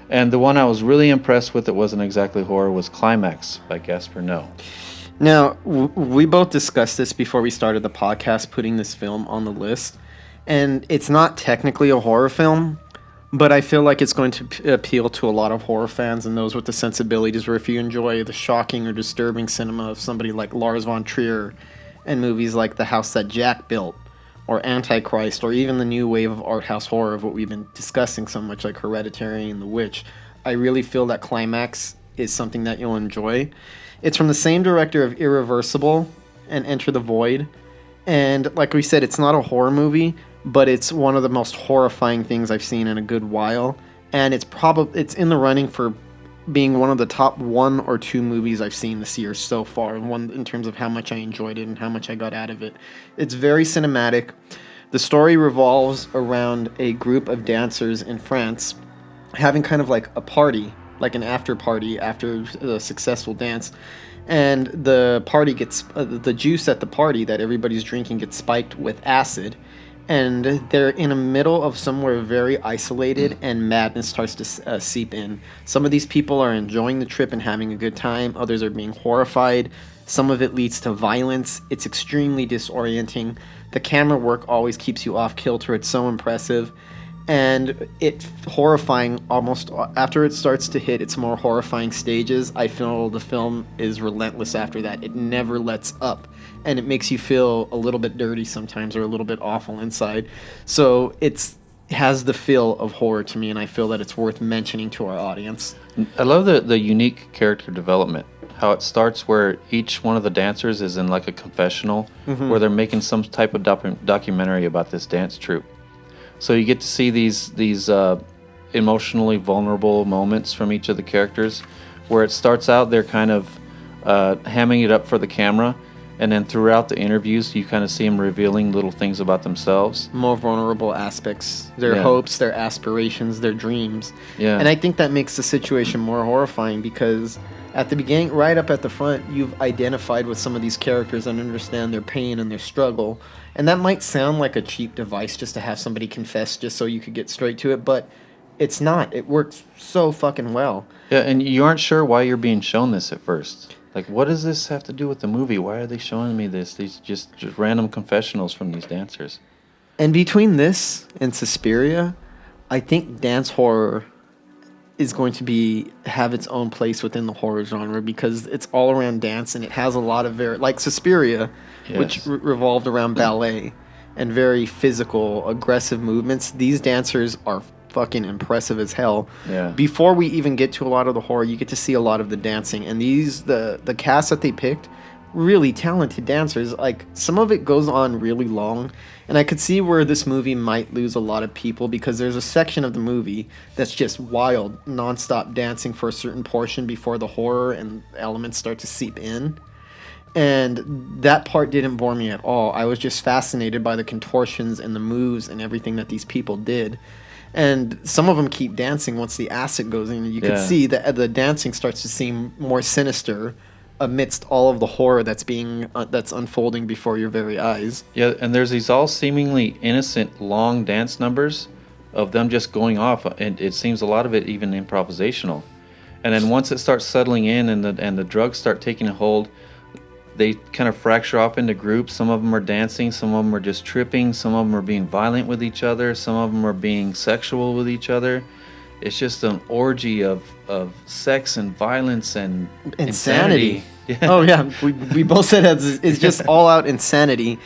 And the one I was really impressed with that wasn't exactly horror was Climax by Gaspar Noé. Now, we both discussed this before we started the podcast, putting this film on the list. And it's not technically a horror film, But I feel like it's going to appeal to a lot of horror fans and those with the sensibilities where if you enjoy the shocking or disturbing cinema of somebody like Lars von Trier and movies like The House That Jack Built or Antichrist or even the new wave of art house horror of what we've been discussing so much like Hereditary and The Witch, I really feel that Climax is something that you'll enjoy. It's from the same director of Irreversible and Enter the Void. And like we said, it's not a horror movie, but it's one of the most horrifying things I've seen in a good while. And it's in the running for being one of the top 1 or 2 movies I've seen this year so far, one in terms of how much I enjoyed it and how much I got out of it. It's very cinematic. The story revolves around a group of dancers in France having kind of like a party, like an after party after a successful dance. And the party gets, the juice at the party that everybody's drinking gets spiked with acid. And they're in the middle of somewhere very isolated, and madness starts to seep in. Some of these people are enjoying the trip and having a good time. Others are being horrified. Some of it leads to violence. It's extremely disorienting. The camera work always keeps you off kilter. It's so impressive. And it's horrifying almost after it starts to hit its more horrifying stages. I feel the film is relentless after that. It never lets up. And it makes you feel a little bit dirty sometimes or a little bit awful inside. So it has the feel of horror to me, and I feel that it's worth mentioning to our audience. I love the unique character development. How it starts where each one of the dancers is in like a confessional where they're making some type of documentary about this dance troupe. So you get to see these emotionally vulnerable moments from each of the characters, where it starts out they're kind of hamming it up for the camera, and then throughout the interviews you kind of see them revealing little things about themselves. More vulnerable aspects, their hopes, their aspirations, their dreams. Yeah. And I think that makes the situation more horrifying because at the beginning, right up at the front, you've identified with some of these characters and understand their pain and their struggle. And that might sound like a cheap device just to have somebody confess just so you could get straight to it, but it's not. It works so fucking well. Yeah, and you aren't sure why you're being shown this at first. Like, what does this have to do with the movie? Why are they showing me this? These just random confessionals from these dancers. And between this and Suspiria, I think dance horror is going to have its own place within the horror genre because it's all around dance and it has a lot of like Suspiria, which revolved around ballet and very physical, aggressive movements. These dancers are fucking impressive as hell. Yeah. Before we even get to a lot of the horror, you get to see a lot of the dancing, and the cast that they picked, really talented dancers. Like, some of it goes on really long, and I could see where this movie might lose a lot of people because there's a section of the movie that's just wild, non-stop dancing for a certain portion before the horror and elements start to seep in. And that part didn't bore me at all. I was just fascinated by the contortions and the moves and everything that these people did. And some of them keep dancing once the acid goes in. And you can see that the dancing starts to seem more sinister amidst all of the horror that's unfolding before your very eyes. Yeah, and there's these all seemingly innocent long dance numbers of them just going off, and it seems a lot of it even improvisational. And then once it starts settling in and the drugs start taking a hold, they kind of fracture off into groups. Some of them are dancing, some of them are just tripping, some of them are being violent with each other, some of them are being sexual with each other. It's just an orgy of sex and violence and insanity. Yeah. Oh yeah, we both said it's just all out insanity,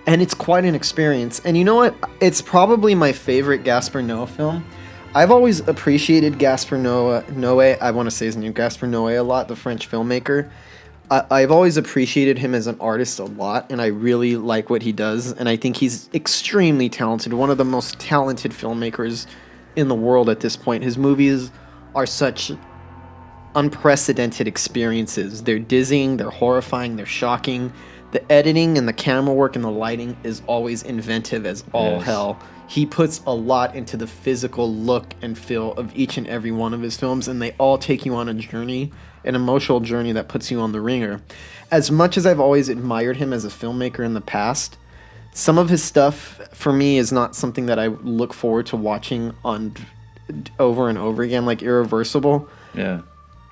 and it's quite an experience. And you know what? It's probably my favorite Gaspar Noé film. I've always appreciated Gaspar Noé. I want to say his name, Gaspar Noé, a lot. The French filmmaker. I've always appreciated him as an artist a lot, and I really like what he does. And I think he's extremely talented. One of the most talented filmmakers in the world at this point. His movies are such unprecedented experiences. They're dizzying, they're horrifying, they're shocking. The editing and the camera work and the lighting is always inventive as all hell. He puts a lot into the physical look and feel of each and every one of his films, and they all take you on a journey, an emotional journey that puts you on the ringer. As much as I've always admired him as a filmmaker in the past, some of his stuff, for me, is not something that I look forward to watching on over and over again, like Irreversible. Yeah.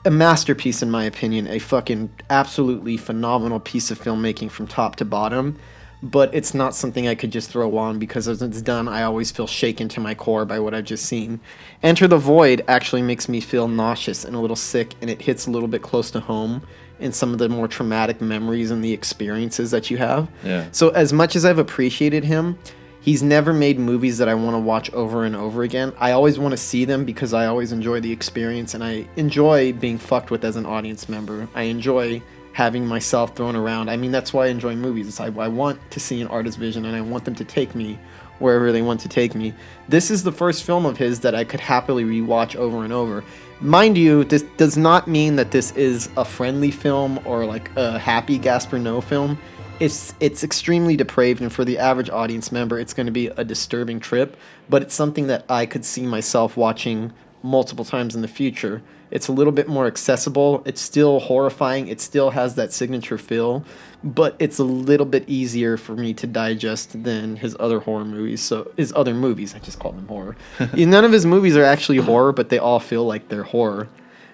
A masterpiece, in my opinion. A fucking absolutely phenomenal piece of filmmaking from top to bottom. but it's not something I could just throw on because as it's done, I always feel shaken to my core by what I've just seen. Enter the Void actually makes me feel nauseous and a little sick, and it hits a little bit close to home in some of the more traumatic memories and the experiences that you have. Yeah. So as much as I've appreciated him, he's never made movies that I want to watch over and over again. I always want to see them because I always enjoy the experience, and I enjoy being fucked with as an audience member. I enjoy having myself thrown around. I mean, that's why I enjoy movies. I want to see an artist's vision, and I want them to take me wherever they want to take me. This is the first film of his that I could happily rewatch over and over. Mind you, this does not mean that this is a friendly film or like a happy Gaspar Noé film. It's extremely depraved, and for the average audience member, it's going to be a disturbing trip, but it's something that I could see myself watching multiple times in the future. It's a little bit more accessible. It's still horrifying. It still has that signature feel, but it's a little bit easier for me to digest than his other horror movies. So his other movies, I just call them horror. None of his movies are actually horror, but they all feel like they're horror.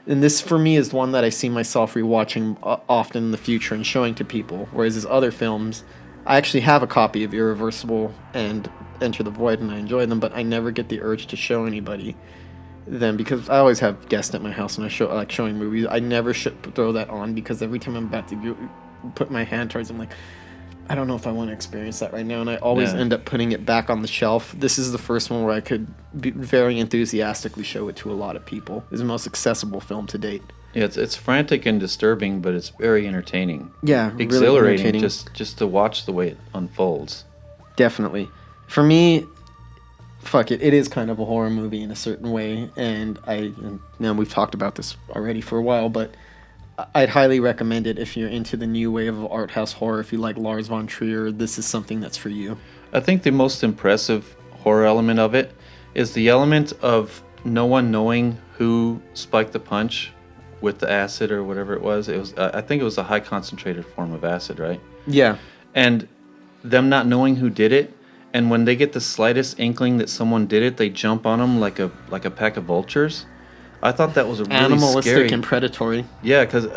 And this, for me, is one that I see myself rewatching often in the future and showing to people. Whereas his other films, I actually have a copy of Irreversible and Enter the Void, and I enjoy them, but I never get the urge to show anybody them because I always have guests at my house and I like showing movies. I never should throw that on because every time I'm about to put my hand towards it, I'm like, I don't know if I want to experience that right now, and I always end up putting it back on the shelf. This is the first one where I could very enthusiastically show it to a lot of people. It's the most accessible film to date. Yeah, it's frantic and disturbing, but it's very entertaining. Yeah, exhilarating really entertaining. just to watch the way it unfolds. Definitely. For me, fuck it, it is kind of a horror movie in a certain way, and now we've talked about this already for a while, but I'd highly recommend it if you're into the new wave of art house horror. If you like Lars von Trier, this is something that's for you. I think the most impressive horror element of it is the element of no one knowing who spiked the punch with the acid or whatever it was. It was I think it was a high concentrated form of acid, right? Yeah. And them not knowing who did it, and when they get the slightest inkling that someone did it, they jump on them like a pack of vultures. I thought that was a really animalistic scary and predatory. Yeah, because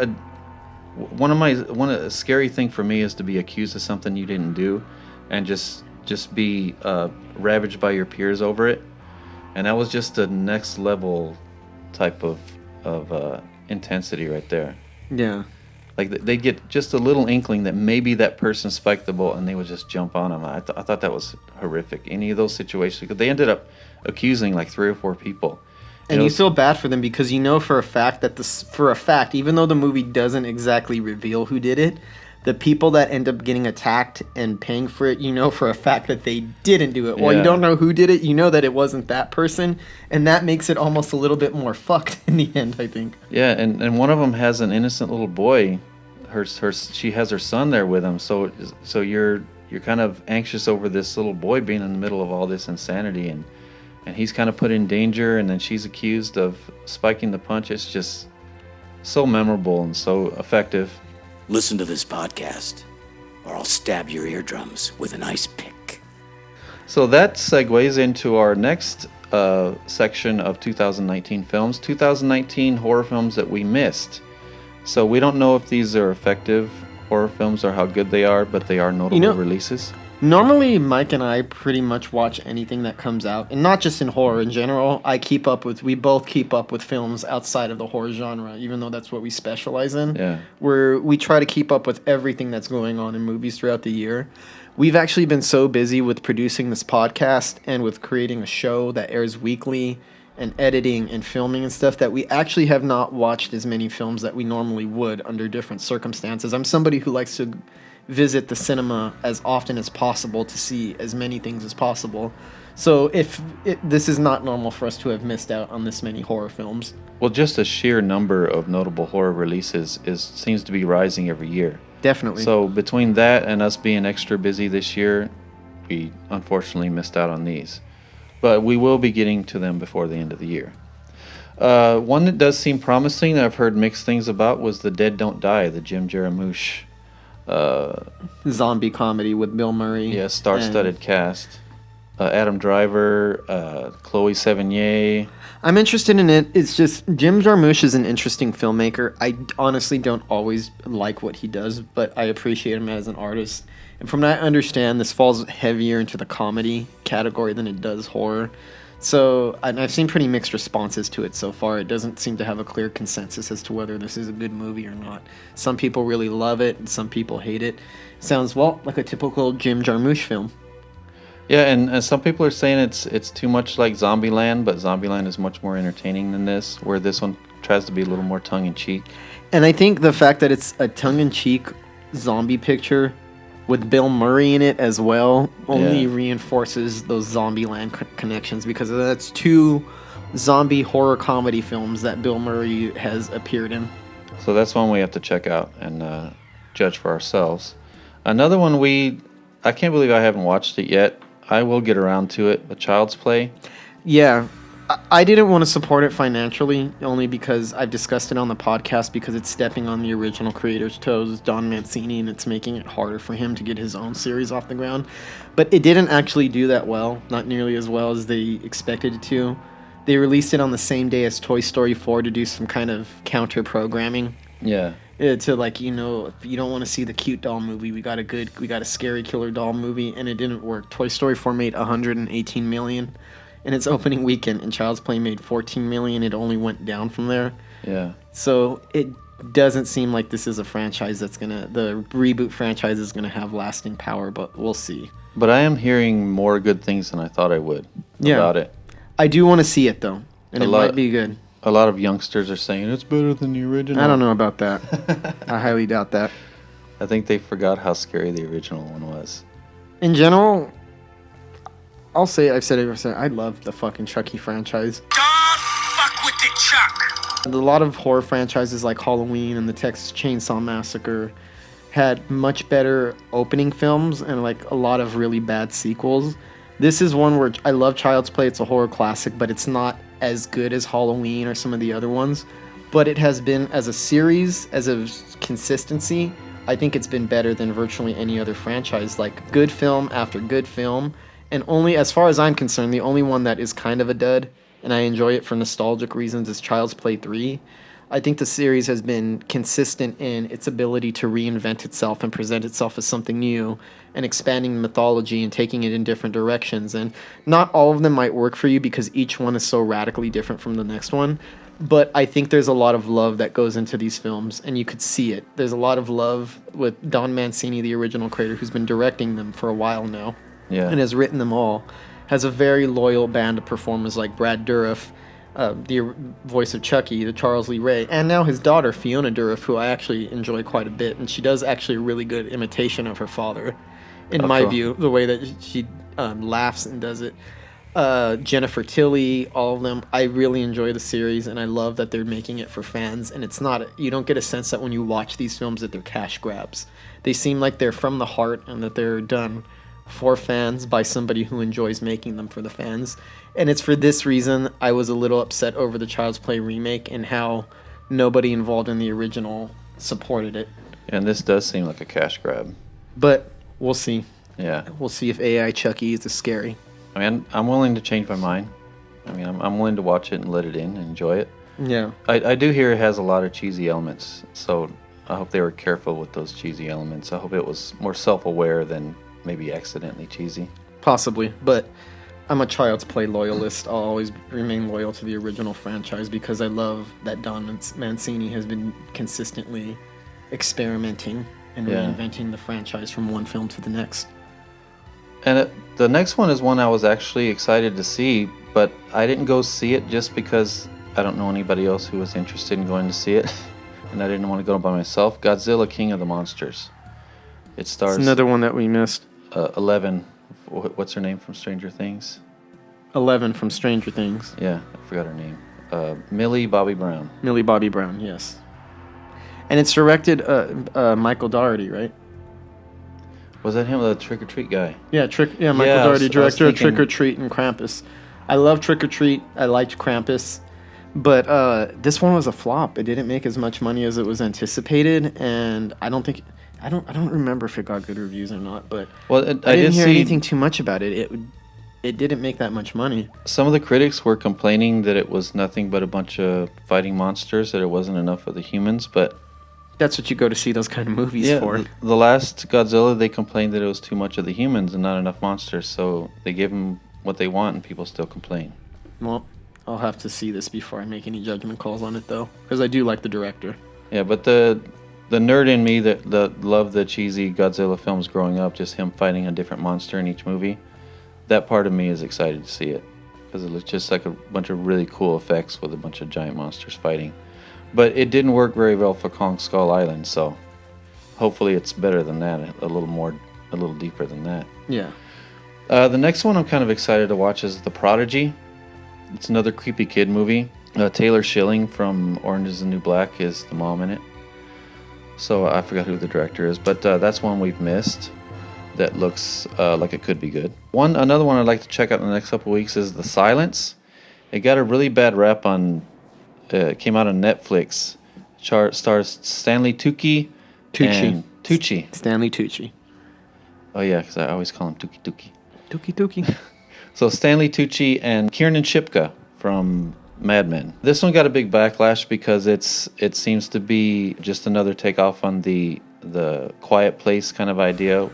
one scary thing for me is to be accused of something you didn't do, and just be ravaged by your peers over it, and that was just the next level type of intensity right there. Yeah, like they get just a little inkling that maybe that person spiked the bolt, and they would just jump on them. I thought that was horrific. Any of those situations, because they ended up accusing like 3 or 4 people. And you feel bad for them because you know for a fact, even though the movie doesn't exactly reveal who did it, the people that end up getting attacked and paying for it, you know for a fact that they didn't do it. Well, you don't know who did it, you know that it wasn't that person, and that makes it almost a little bit more fucked in the end, I think. Yeah, and one of them has an innocent little boy. She has her son there with him, so you're kind of anxious over this little boy being in the middle of all this insanity, and he's kind of put in danger, and then she's accused of spiking the punch. It's just so memorable and so effective. Listen to this podcast, or I'll stab your eardrums with an ice pick. So that segues into our next section of 2019 films. 2019 horror films that we missed. So we don't know if these are effective horror films or how good they are, but they are notable releases. Normally, Mike and I pretty much watch anything that comes out, and not just in horror in general. We both keep up with films outside of the horror genre, even though that's what we specialize in. Yeah. We try to keep up with everything that's going on in movies throughout the year. We've actually been so busy with producing this podcast and with creating a show that airs weekly and editing and filming and stuff that we actually have not watched as many films that we normally would under different circumstances. I'm somebody who likes to visit the cinema as often as possible to see as many things as possible. So this is not normal for us to have missed out on this many horror films. Well, just the sheer number of notable horror releases seems to be rising every year. Definitely. So between that and us being extra busy this year, we unfortunately missed out on these. But we will be getting to them before the end of the year. One that does seem promising that I've heard mixed things about was The Dead Don't Die, the Jim Jarmusch zombie comedy with Bill Murray. Yeah, star-studded cast. Adam Driver, Chloe Sevigny. I'm interested in it. It's just Jim Jarmusch is an interesting filmmaker. I honestly don't always like what he does, but I appreciate him as an artist. And from what I understand, this falls heavier into the comedy category than it does horror. So I've seen pretty mixed responses to it so far. It doesn't seem to have a clear consensus as to whether this is a good movie or not. Some people really love it, and some people hate it. Sounds, well, like a typical Jim Jarmusch film. Yeah, and some people are saying it's too much like Zombieland, but Zombieland is much more entertaining than this, where this one tries to be a little more tongue-in-cheek. And I think the fact that it's a tongue-in-cheek zombie picture with Bill Murray in it as well only reinforces those Zombieland connections, because that's 2 zombie horror comedy films that Bill Murray has appeared in. So that's one we have to check out and judge for ourselves. Another one I can't believe I haven't watched it yet. I will get around to it, A Child's Play. Yeah, I didn't want to support it financially, only because I've discussed it on the podcast, because it's stepping on the original creator's toes, Don Mancini, and it's making it harder for him to get his own series off the ground. But it didn't actually do that well, not nearly as well as they expected it to. They released it on the same day as Toy Story 4 to do some kind of counter-programming. Yeah. To, like, you know, if you don't want to see the cute doll movie, we got a scary killer doll movie, and it didn't work. Toy Story 4 made $118 million in its opening weekend, and Child's Play made $14 million. It only went down from there. Yeah. So it doesn't seem like this is a franchise the reboot franchise is gonna have lasting power, but we'll see. But I am hearing more good things than I thought I would about it. I do want to see it though, and might be good. A lot of youngsters are saying it's better than the original. I don't know about that. I highly doubt that. I think they forgot how scary the original one was. In general, I've said it, I love the fucking Chucky franchise. Don't fuck with the Chuck. A lot of horror franchises like Halloween and the Texas Chainsaw Massacre had much better opening films and like a lot of really bad sequels. This is one where I love Child's Play. It's a horror classic, but it's not as good as Halloween or some of the other ones. But it has been, as a series, as a consistency, I think it's been better than virtually any other franchise. Like, good film after good film. And only, as far as I'm concerned, the only one that is kind of a dud, and I enjoy it for nostalgic reasons, is Child's Play 3. I think the series has been consistent in its ability to reinvent itself and present itself as something new, and expanding mythology and taking it in different directions. And not all of them might work for you because each one is so radically different from the next one. But I think there's a lot of love that goes into these films, and you could see it. There's a lot of love with Don Mancini, the original creator, who's been directing them for a while now. Yeah. And has written them all, has a very loyal band of performers like Brad Dourif, the voice of Chucky, the Charles Lee Ray, and now his daughter, Fiona Dourif, who I actually enjoy quite a bit, and she does actually a really good imitation of her father, in my view, the way that she laughs and does it. Jennifer Tilly, all of them. I really enjoy the series, and I love that they're making it for fans, and it's not, you don't get a sense that when you watch these films that they're cash grabs. They seem like they're from the heart and that they're done for fans by somebody who enjoys making them for the fans. And it's for this reason I was a little upset over the Child's Play remake and how nobody involved in the original supported it. And this does seem like a cash grab. But we'll see. Yeah. We'll see if AI Chucky is as scary. I mean, I'm willing to change my mind. I mean, I'm willing to watch it and let it in and enjoy it. Yeah. I do hear it has a lot of cheesy elements, so I hope they were careful with those cheesy elements. I hope it was more self-aware than maybe accidentally cheesy. Possibly, but I'm a Child's Play loyalist. I'll always remain loyal to the original franchise because I love that Don Mancini has been consistently experimenting and reinventing the franchise from one film to the next. And the next one is one I was actually excited to see, but I didn't go see it just because I don't know anybody else who was interested in going to see it, and I didn't want to go by myself. Godzilla King of the Monsters. It stars... It's another one that we missed. 11. What's her name from Stranger Things? 11 from Stranger Things. Yeah, I forgot her name. Millie Bobby Brown. Millie Bobby Brown, yes. And it's directed Michael Dougherty, right? Was that him, the Trick or Treat guy? Yeah, Michael Dougherty, director of Trick or Treat and Krampus. I love Trick or Treat. I liked Krampus. But this one was a flop. It didn't make as much money as it was anticipated, and I don't remember if it got good reviews or not, but I didn't hear anything too much about it. It didn't make that much money. Some of the critics were complaining that it was nothing but a bunch of fighting monsters, that it wasn't enough for the humans, but That's what you go to see those kind of movies for. The last Godzilla, they complained that it was too much of the humans and not enough monsters, so they give them what they want, and people still complain. Well, I'll have to see this before I make any judgment calls on it, though, because I do like the director. Yeah, but the nerd in me that loved the cheesy Godzilla films growing up, just him fighting a different monster in each movie, that part of me is excited to see it, because it looks just like a bunch of really cool effects with a bunch of giant monsters fighting. But it didn't work very well for Kong Skull Island, so hopefully it's better than that, a little deeper than that. Yeah. The next one I'm kind of excited to watch is The Prodigy. It's another creepy kid movie. Taylor Schilling from Orange is the New Black is the mom in it. So I forgot who the director is, but that's one we've missed that looks like it could be good. Another one I'd like to check out in the next couple of weeks is The Silence. It got a really bad rap on... It came out on Netflix. Stars Stanley Tucci. Stanley Tucci. Oh yeah, because I always call him Tuki. Tuki. So Stanley Tucci and Kiernan Shipka from Mad Men. This one got a big backlash because it seems to be just another takeoff on the Quiet Place kind of idea,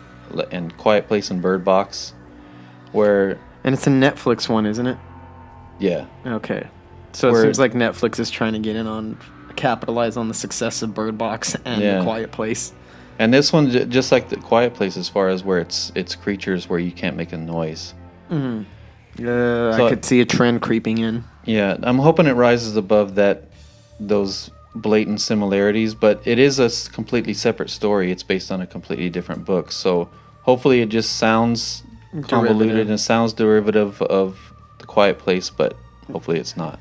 and Quiet Place and Bird Box, where... And it's a Netflix one, isn't it? Yeah. Okay. So it seems like Netflix is trying to get in on, capitalize on the success of Bird Box and The Quiet Place. And this one, just like The Quiet Place, as far as where it's creatures where you can't make a noise. Mm-hmm. So I could see a trend creeping in. Yeah, I'm hoping it rises above those blatant similarities, but it is a completely separate story. It's based on a completely different book, so hopefully it just sounds convoluted and sounds derivative of The Quiet Place, but hopefully it's not.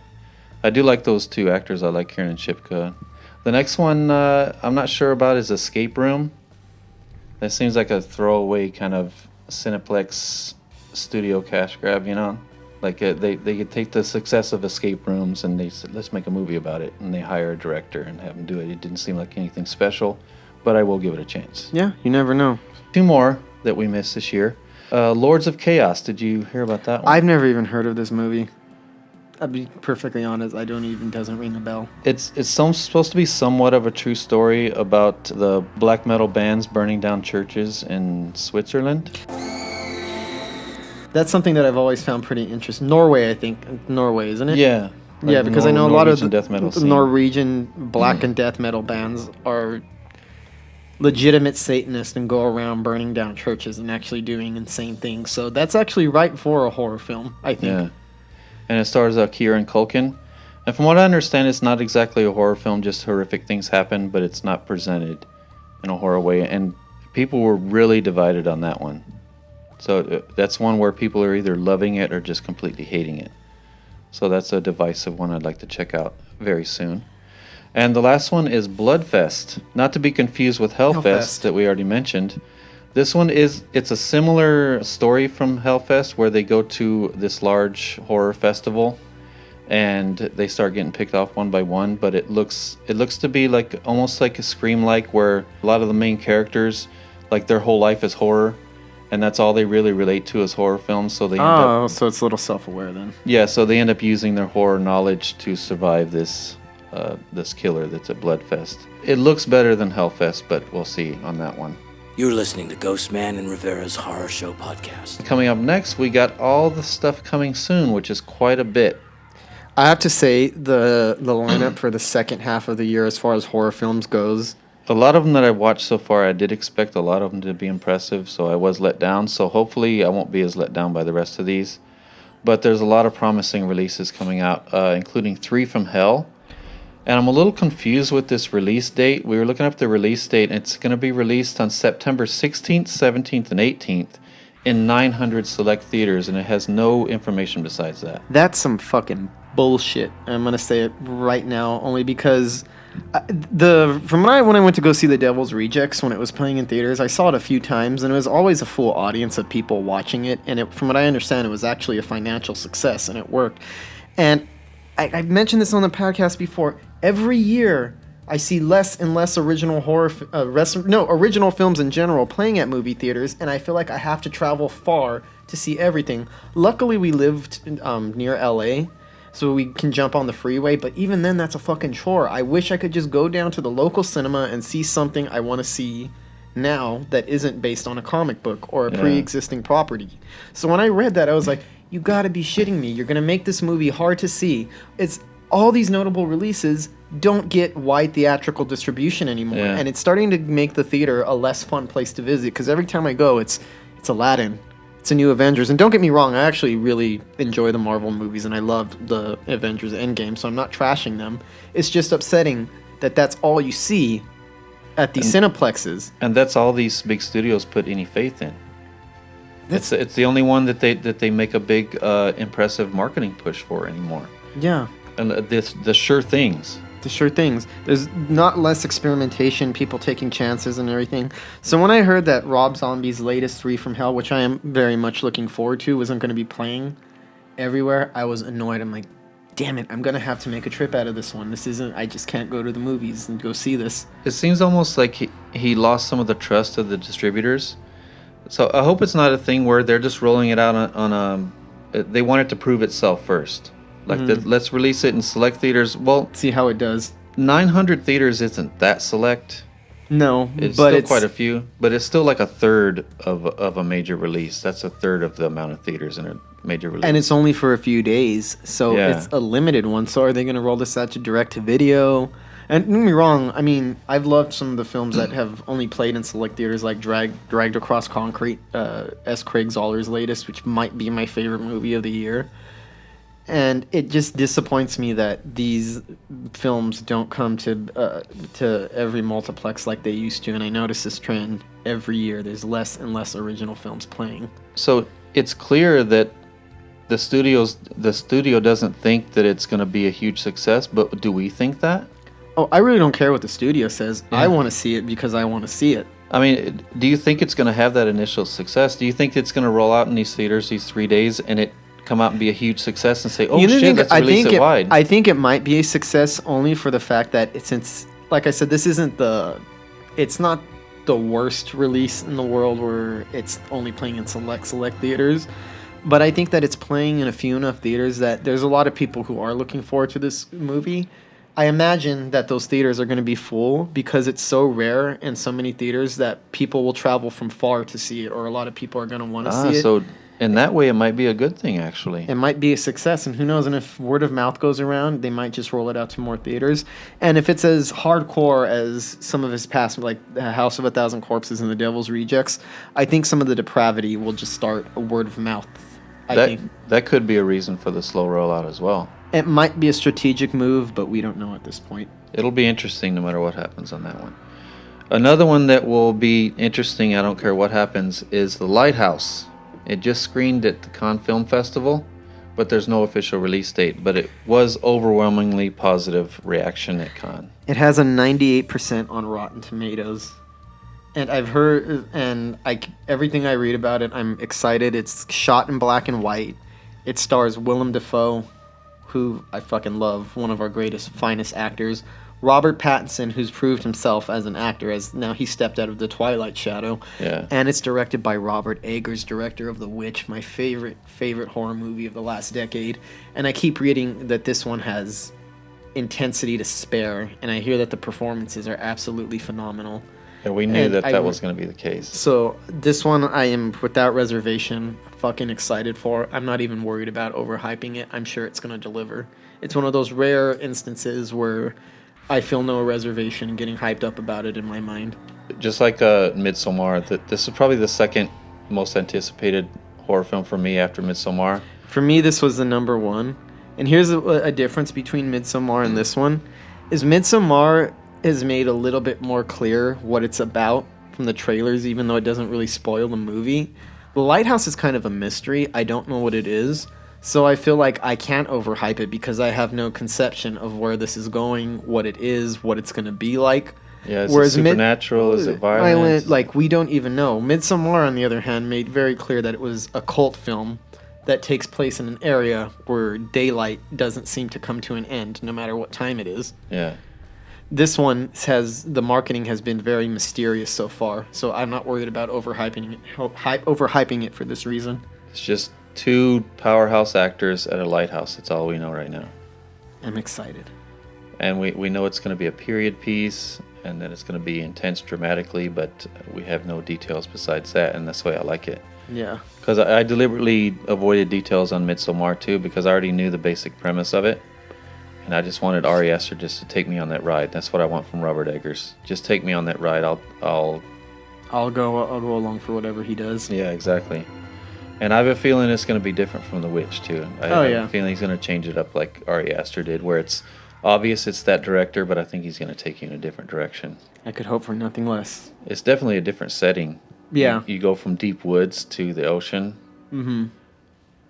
I do like those two actors. I like Kiernan Shipka. The next one I'm not sure about is Escape Room. That seems like a throwaway kind of Cineplex studio cash grab, you know? Like they could take the success of Escape Rooms and they said, let's make a movie about it. And they hire a director and have him do it. It didn't seem like anything special, but I will give it a chance. Yeah, you never know. Two more that we missed this year. Lords of Chaos. Did you hear about that one? I've never even heard of this movie. I'll be perfectly honest, doesn't ring a bell. It's supposed to be somewhat of a true story about the black metal bands burning down churches in Switzerland. That's something that I've always found pretty interesting. Norway, I think. Norway, isn't it? Yeah. Like yeah, because I know a lot of death metal the Norwegian black and death metal bands are legitimate Satanists and go around burning down churches and actually doing insane things. So that's actually right for a horror film, I think. Yeah. And it stars Kieran Culkin. And from what I understand, it's not exactly a horror film, just horrific things happen, but it's not presented in a horror way. And people were really divided on that one. So that's one where people are either loving it or just completely hating it. So that's a divisive one I'd like to check out very soon. And the last one is Bloodfest. Not to be confused with Hellfest that we already mentioned. This one it's a similar story from Hellfest where they go to this large horror festival and they start getting picked off one by one, but it looks to be like almost like a Scream-like where a lot of the main characters, like their whole life is horror and that's all they really relate to is horror films, so they end up... so it's a little self-aware then. Yeah, so they end up using their horror knowledge to survive this killer that's at Bloodfest. It looks better than Hellfest, but we'll see on that one. You're listening to Ghostman and Rivera's Horror Show Podcast. Coming up next, we got all the stuff coming soon, which is quite a bit. I have to say, the lineup for the second half of the year as far as horror films goes... A lot of them that I've watched so far, I did expect a lot of them to be impressive, so I was let down. So hopefully I won't be as let down by the rest of these. But there's a lot of promising releases coming out, including 3 from Hell. And I'm a little confused with this release date. We were looking up the release date, and it's going to be released on September 16th, 17th, and 18th in 900 select theaters, and it has no information besides that. That's some fucking bullshit. I'm going to say it right now, only because when I went to go see The Devil's Rejects when it was playing in theaters, I saw it a few times, and it was always a full audience of people watching it, and from what I understand, it was actually a financial success, and it worked. And I've mentioned this on the podcast before. Every year, I see less and less original original films in general playing at movie theaters, and I feel like I have to travel far to see everything. Luckily, we lived near LA, so we can jump on the freeway. But even then, that's a fucking chore. I wish I could just go down to the local cinema and see something I want to see now that isn't based on a comic book or a pre-existing property. So when I read that, I was like, you gotta be shitting me. You're gonna make this movie hard to see. It's all these notable releases don't get wide theatrical distribution anymore, and it's starting to make the theater a less fun place to visit, because every time I go, it's Aladdin, it's a new Avengers. And don't get me wrong, I actually really enjoy the Marvel movies, and I love the Avengers Endgame, so I'm not trashing them. It's just upsetting that that's all you see at the cineplexes. And that's all these big studios put any faith in. It's the only one that they make a big, impressive marketing push for anymore. Yeah. And the sure things. The sure things. There's not less experimentation, people taking chances and everything. So when I heard that Rob Zombie's latest 3 from Hell, which I am very much looking forward to, wasn't going to be playing everywhere, I was annoyed. I'm like, damn it, I'm going to have to make a trip out of this one. I just can't go to the movies and go see this. It seems almost like he lost some of the trust of the distributors. So I hope it's not a thing where they're just rolling it out on they want it to prove itself first. Like, let's release it in select theaters. Well, see how it does. 900 theaters isn't that select. No, it's but still quite a few. But it's still like a third of a major release. That's a third of the amount of theaters in a major release. And it's only for a few days, so it's a limited one. So are they going to roll this out to direct-to-video? And don't get me wrong, I mean, I've loved some of the films that have only played in select theaters, like Dragged Across Concrete, S. Craig Zoller's latest, which might be my favorite movie of the year. And it just disappoints me that these films don't come to every multiplex like they used to. And I notice this trend every year. There's less and less original films playing. So it's clear that the studio doesn't think that it's going to be a huge success, but do we think that? Oh, I really don't care what the studio says. Yeah. I want to see it because I want to see it. I mean, do you think it's going to have that initial success? Do you think it's going to roll out in these theaters these 3 days and it come out and be a huge success and say, oh shit, let's release it wide? I think it might be a success only for the fact that since, like I said, this isn't it's not the worst release in the world where it's only playing in select theaters. But I think that it's playing in a few enough theaters that there's a lot of people who are looking forward to this movie. I imagine that those theaters are going to be full because it's so rare in so many theaters that people will travel from far to see it, or a lot of people are going to want to see it. So in that way, it might be a good thing, actually. It might be a success, and who knows? And if word of mouth goes around, they might just roll it out to more theaters. And if it's as hardcore as some of his past, like The House of a Thousand Corpses and The Devil's Rejects, I think some of the depravity will just start a word of mouth. That could be a reason for the slow rollout as well. It might be a strategic move, but we don't know at this point. It'll be interesting no matter what happens on that one. Another one that will be interesting, I don't care what happens, is The Lighthouse. It just screened at the Cannes Film Festival, but there's no official release date. But it was overwhelmingly positive reaction at Cannes. It has a 98% on Rotten Tomatoes. And I've heard, and everything I read about it, I'm excited. It's shot in black and white. It stars Willem Dafoe, who I fucking love, one of our finest actors. Robert Pattinson, who's proved himself as an actor, as now he stepped out of the Twilight shadow. Yeah. And it's directed by Robert Eggers, director of The Witch, my favorite horror movie of the last decade. And I keep reading that this one has intensity to spare, and I hear that the performances are absolutely phenomenal. Yeah, we knew that was going to be the case. So this one I am, without reservation, fucking excited for. I'm not even worried about overhyping it. I'm sure it's going to deliver. It's one of those rare instances where I feel no reservation getting hyped up about it in my mind. Just like MIDSOMMAR, this is probably the second most anticipated horror film for me after MIDSOMMAR. For me, this was the number one. And here's a difference between MIDSOMMAR and this one, is MIDSOMMAR is made a little bit more clear what it's about from the trailers, even though it doesn't really spoil the movie. The Lighthouse is kind of a mystery. I don't know what it is. So I feel like I can't overhype it because I have no conception of where this is going, what it is, what it's going to be like. Yeah, is it supernatural? Is it violent? Like, we don't even know. MIDSOMMAR, on the other hand, made very clear that it was a cult film that takes place in an area where daylight doesn't seem to come to an end, no matter what time it is. Yeah. This one the marketing has been very mysterious so far, so I'm not worried about overhyping it for this reason. It's just 2 powerhouse actors at a lighthouse. That's all we know right now. I'm excited. And we know it's going to be a period piece and that it's going to be intense dramatically, but we have no details besides that, and that's the way I like it. Yeah. Because I deliberately avoided details on MIDSOMMAR too, because I already knew the basic premise of it. And I just wanted Ari Aster just to take me on that ride. That's what I want from Robert Eggers. Just take me on that ride. I'll go along for whatever he does. Yeah, exactly. And I have a feeling it's going to be different from The Witch too. I have a feeling he's going to change it up like Ari Aster did, where it's obvious it's that director, but I think he's going to take you in a different direction. I could hope for nothing less. It's definitely a different setting. Yeah. You go from deep woods to the ocean. Mm-hmm.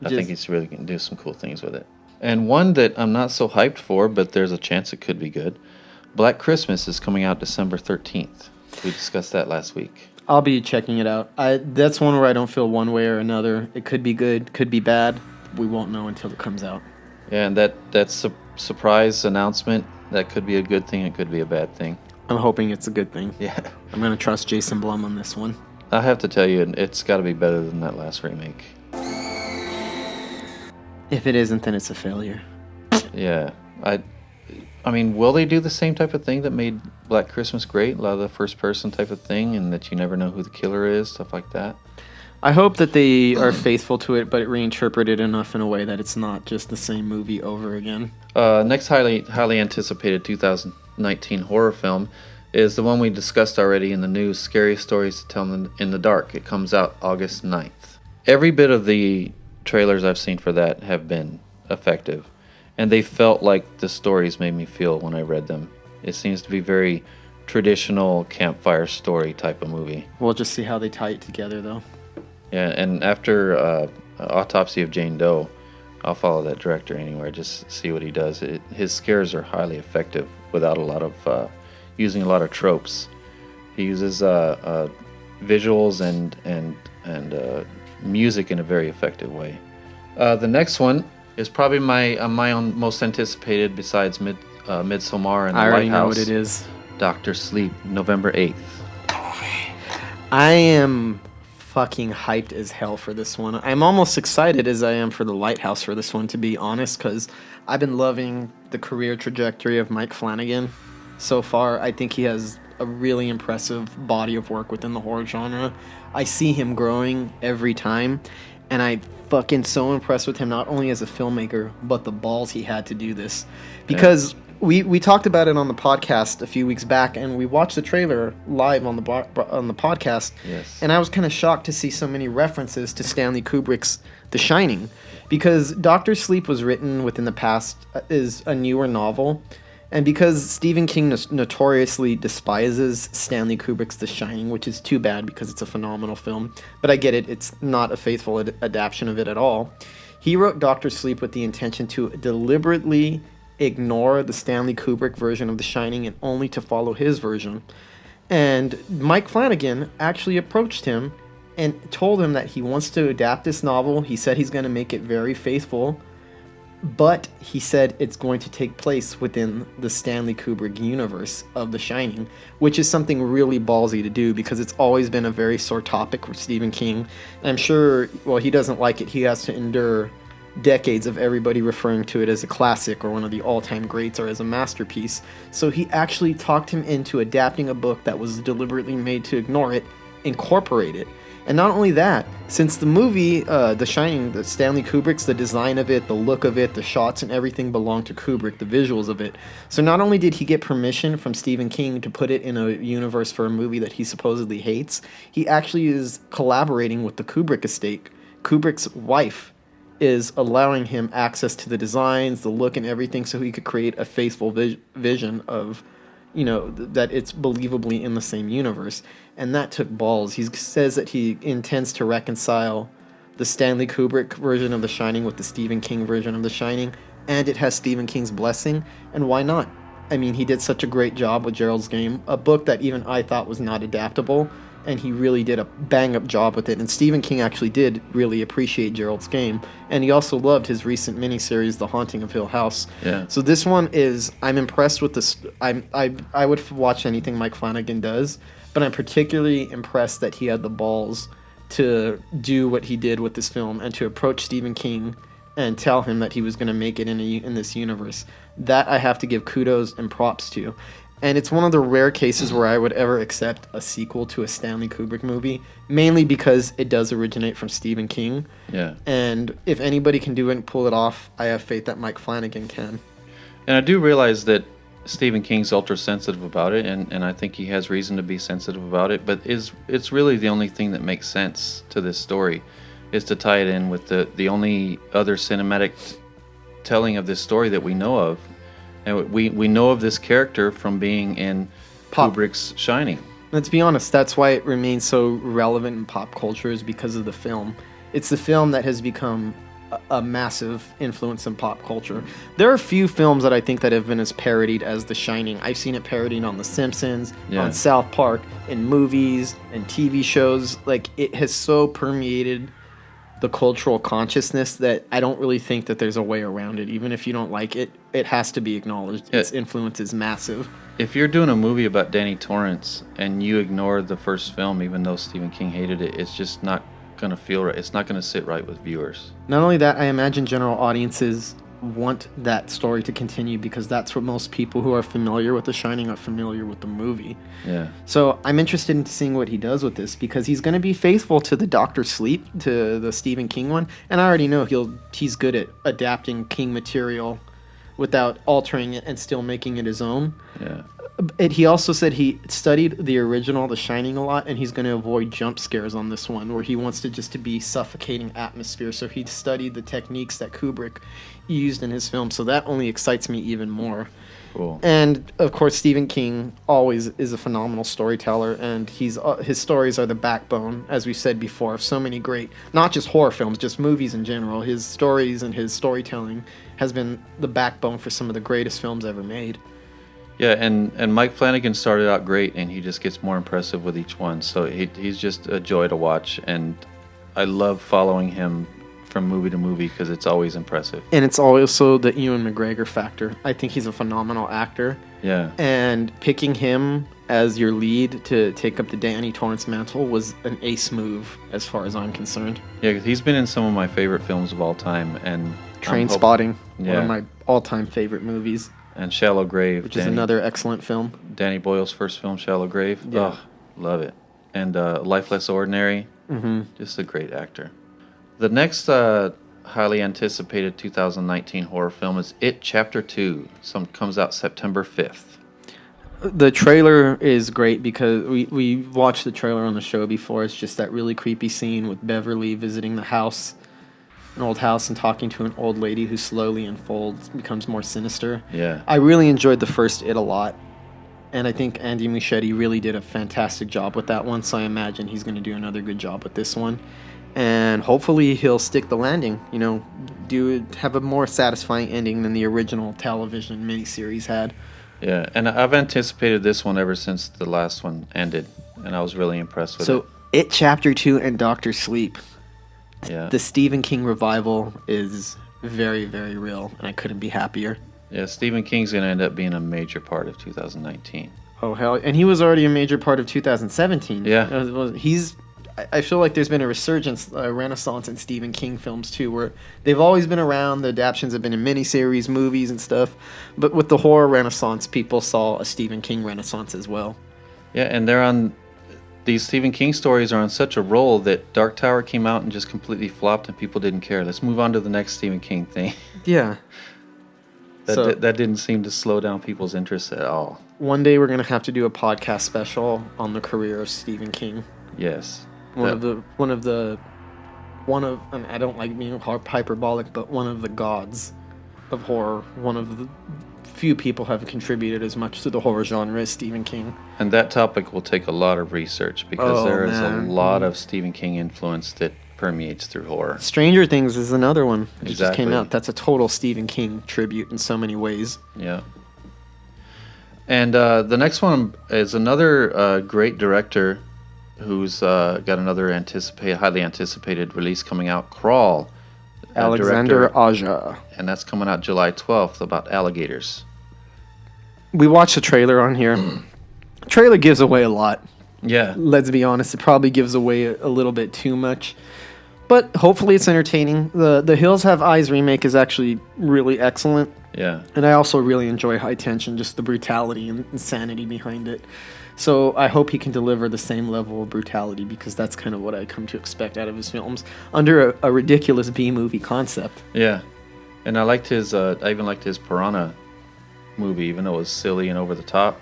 I think he's really going to do some cool things with it. And one that I'm not so hyped for, but there's a chance it could be good. Black Christmas is coming out December 13th. We discussed that last week. I'll be checking it out. That's one where I don't feel one way or another. It could be good, could be bad. We won't know until it comes out. Yeah, and that's a surprise announcement. That could be a good thing. It could be a bad thing. I'm hoping it's a good thing. Yeah. I'm going to trust Jason Blum on this one. I have to tell you, it's got to be better than that last remake. If it isn't, then it's a failure. Yeah. I mean, will they do the same type of thing that made Black Christmas great? A lot of the first-person type of thing, and that you never know who the killer is, stuff like that? I hope that they are faithful to it, but reinterpreted enough in a way that it's not just the same movie over again. Next highly anticipated 2019 horror film is the one we discussed already in the news, Scariest Stories to Tell in the Dark. It comes out August 9th. Every bit of the trailers I've seen for that have been effective, and they felt like the stories made me feel when I read them. It seems to be very traditional campfire story type of movie. We'll just see how they tie it together, though. Yeah, and after Autopsy of Jane Doe, I'll follow that director anywhere, just see what he does. His scares are highly effective without a lot of using a lot of tropes. He uses visuals and music in a very effective way. The next one is probably my own most anticipated besides MIDSOMMAR and The Lighthouse. I already know what it is. Dr. Sleep, November 8th. I am fucking hyped as hell for this one. I'm almost excited as I am for The Lighthouse for this one, to be honest, because I've been loving the career trajectory of Mike Flanagan so far. I think he has a really impressive body of work within the horror genre. I see him growing every time, and I'm fucking so impressed with him, not only as a filmmaker, but the balls he had to do this. Because we talked about it on the podcast a few weeks back, and we watched the trailer live on the podcast. Yes. And I was kind of shocked to see so many references to Stanley Kubrick's The Shining, because Dr. Sleep was written within the past, is a newer novel. And because Stephen King notoriously despises Stanley Kubrick's The Shining, which is too bad because it's a phenomenal film, but I get it, it's not a faithful adaptation of it at all. He wrote Dr. Sleep with the intention to deliberately ignore the Stanley Kubrick version of The Shining and only to follow his version. And Mike Flanagan actually approached him and told him that he wants to adapt this novel. He said he's going to make it very faithful, but he said it's going to take place within the Stanley Kubrick universe of The Shining, which is something really ballsy to do because it's always been a very sore topic with Stephen King. I'm sure, well, he doesn't like it. He has to endure decades of everybody referring to it as a classic or one of the all-time greats or as a masterpiece. So he actually talked him into adapting a book that was deliberately made to ignore it, incorporate it. And not only that, since the movie, The Shining, the Stanley Kubrick's, the design of it, the look of it, the shots and everything belonged to Kubrick, the visuals of it. So not only did he get permission from Stephen King to put it in a universe for a movie that he supposedly hates, he actually is collaborating with the Kubrick estate. Kubrick's wife is allowing him access to the designs, the look and everything, so he could create a faithful vision of, you know, that it's believably in the same universe. And that took balls. He says that he intends to reconcile the Stanley Kubrick version of The Shining with the Stephen King version of The Shining, and it has Stephen King's blessing, and why not? I mean, he did such a great job with Gerald's Game, a book that even I thought was not adaptable, and he really did a bang-up job with it. And Stephen King actually did really appreciate Gerald's Game, and he also loved his recent miniseries, The Haunting of Hill House. Yeah. So this one is, I'm impressed with this. I would watch anything Mike Flanagan does, but I'm particularly impressed that he had the balls to do what he did with this film and to approach Stephen King and tell him that he was going to make it in this universe. That I have to give kudos and props to. And it's one of the rare cases where I would ever accept a sequel to a Stanley Kubrick movie, mainly because it does originate from Stephen King. Yeah. And if anybody can do it and pull it off, I have faith that Mike Flanagan can. And I do realize that Stephen King's ultra sensitive about it, and I think he has reason to be sensitive about it, but it's really the only thing that makes sense to this story is to tie it in with the only other cinematic telling of this story that we know of. And we know of this character from being in Kubrick's Shining. Let's be honest, that's why it remains so relevant in pop culture, is because of the film. It's the film that has become a massive influence in pop culture. There are few films that I think that have been as parodied as The Shining. I've seen it parodied on The Simpsons, on South Park, in movies and TV shows. Like, it has so permeated the cultural consciousness that I don't really think that there's a way around it. Even if you don't like it, it has to be acknowledged. Its influence is massive. If you're doing a movie about Danny Torrance and you ignore the first film, even though Stephen King hated it, it's just not going to feel right. It's not going to sit right with viewers. Not only that, I imagine general audiences want that story to continue because that's what most people who are familiar with The Shining are familiar with the movie. Yeah. So I'm interested in seeing what he does with this because he's going to be faithful to the Dr. Sleep, to the Stephen King one, and I already know he's good at adapting King material without altering it and still making it his own. Yeah. He also said he studied the original The Shining a lot, and he's going to avoid jump scares on this one, where he wants to just to be suffocating atmosphere. So he studied the techniques that Kubrick used in his film, so that only excites me even more. Cool. And of course, Stephen King always is a phenomenal storyteller, and his stories are the backbone, as we said before, of so many great, not just horror films, just movies in general. His stories and his storytelling has been the backbone for some of the greatest films ever made. Yeah, and Mike Flanagan started out great, and he just gets more impressive with each one. So he's just a joy to watch, and I love following him from movie to movie because it's always impressive. And it's also the Ewan McGregor factor. I think he's a phenomenal actor. Yeah. And picking him as your lead to take up the Danny Torrance mantle was an ace move, as far as I'm concerned. Yeah, 'cause he's been in some of my favorite films of all time, and Trainspotting, one Yeah. of my all-time favorite movies, and Shallow Grave, which is another excellent film. Danny Boyle's first film, Shallow Grave. Yeah. Oh, love it. And Life Less Ordinary. Mm-hmm. Just a great actor. The next highly anticipated 2019 horror film is It Chapter 2. Comes out September 5th. The trailer is great because we watched the trailer on the show before. It's just that really creepy scene with Beverly visiting the house, an old house, and talking to an old lady who slowly unfolds, becomes more sinister. Yeah. I really enjoyed the first It a lot, and I think Andy Muschietti really did a fantastic job with that one, so I imagine he's going to do another good job with this one. And hopefully he'll stick the landing, have a more satisfying ending than the original television miniseries had. Yeah, and I've anticipated this one ever since the last one ended, and I was really impressed with it. So It Chapter 2 and Dr. Sleep. Yeah. The Stephen King revival is very, very real, and I couldn't be happier. Yeah, Stephen King's going to end up being a major part of 2019. Oh, hell. And he was already a major part of 2017. Yeah. I feel like there's been a resurgence, a renaissance in Stephen King films, too, where they've always been around. The adaptations have been in miniseries, movies, and stuff. But with the horror renaissance, people saw a Stephen King renaissance as well. Yeah, and these Stephen King stories are on such a roll that Dark Tower came out and just completely flopped and people didn't care. Let's move on to the next Stephen King thing. Yeah. That didn't seem to slow down people's interest at all. One day we're going to have to do a podcast special on the career of Stephen King. Yes. One of, and I don't like being hyperbolic, but one of the gods of horror. One of the few people have contributed as much to the horror genre as Stephen King. And that topic will take a lot of research because there is a lot of Stephen King influence that permeates through horror. Stranger Things is another one. It just came Exactly. out. That's a total Stephen King tribute in so many ways. Yeah. And the next one is another great director who's got another highly anticipated release coming out, Crawl. Alexander director, Aja. and that's coming out July 12th, about alligators. We watched the trailer on here. Trailer gives away a lot. Yeah. Let's be honest, it probably gives away a little bit too much. But hopefully it's entertaining. The Hills Have Eyes remake is actually really excellent. Yeah. And I also really enjoy High Tension, just the brutality and insanity behind it. So I hope he can deliver the same level of brutality, because that's kind of what I come to expect out of his films under a ridiculous B-movie concept. Yeah. And I liked his, I even liked his Piranha movie, even though it was silly and over the top.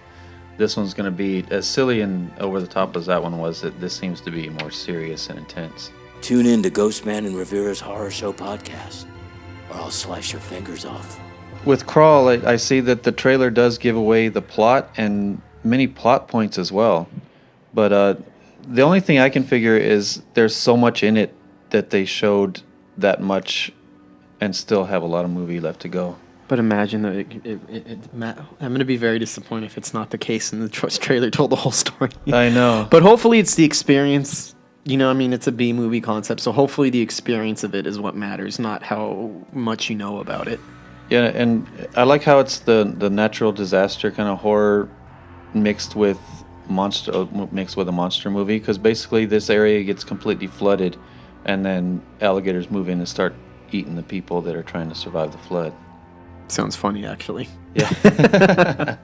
This one's going to be as silly and over the top as that one was. This seems to be more serious and intense. Tune in to Ghostman and Rivera's Horror Show podcast, or I'll slice your fingers off. With Crawl, I see that the trailer does give away the plot and many plot points as well. But the only thing I can figure is there's so much in it that they showed that much and still have a lot of movie left to go. But imagine that I'm going to be very disappointed if it's not the case and the trailer told the whole story. I know. But hopefully it's the experience. You know, I mean, it's a B-movie concept, so hopefully the experience of it is what matters, not how much you know about it. Yeah, and I like how it's the natural disaster kind of horror mixed with a monster movie, because basically this area gets completely flooded, and then alligators move in and start eating the people that are trying to survive the flood. Sounds funny, actually. Yeah.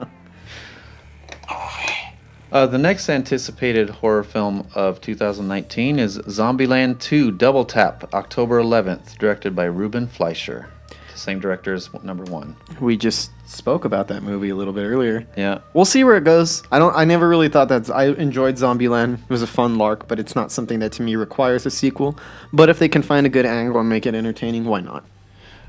The next anticipated horror film of 2019 is Zombieland 2 Double Tap, October 11th, directed by Ruben Fleischer. The same director as number 1. We just spoke about that movie a little bit earlier. Yeah. We'll see where it goes. I never really thought that. I enjoyed Zombieland. It was a fun lark, but it's not something that to me requires a sequel. But if they can find a good angle and make it entertaining, why not?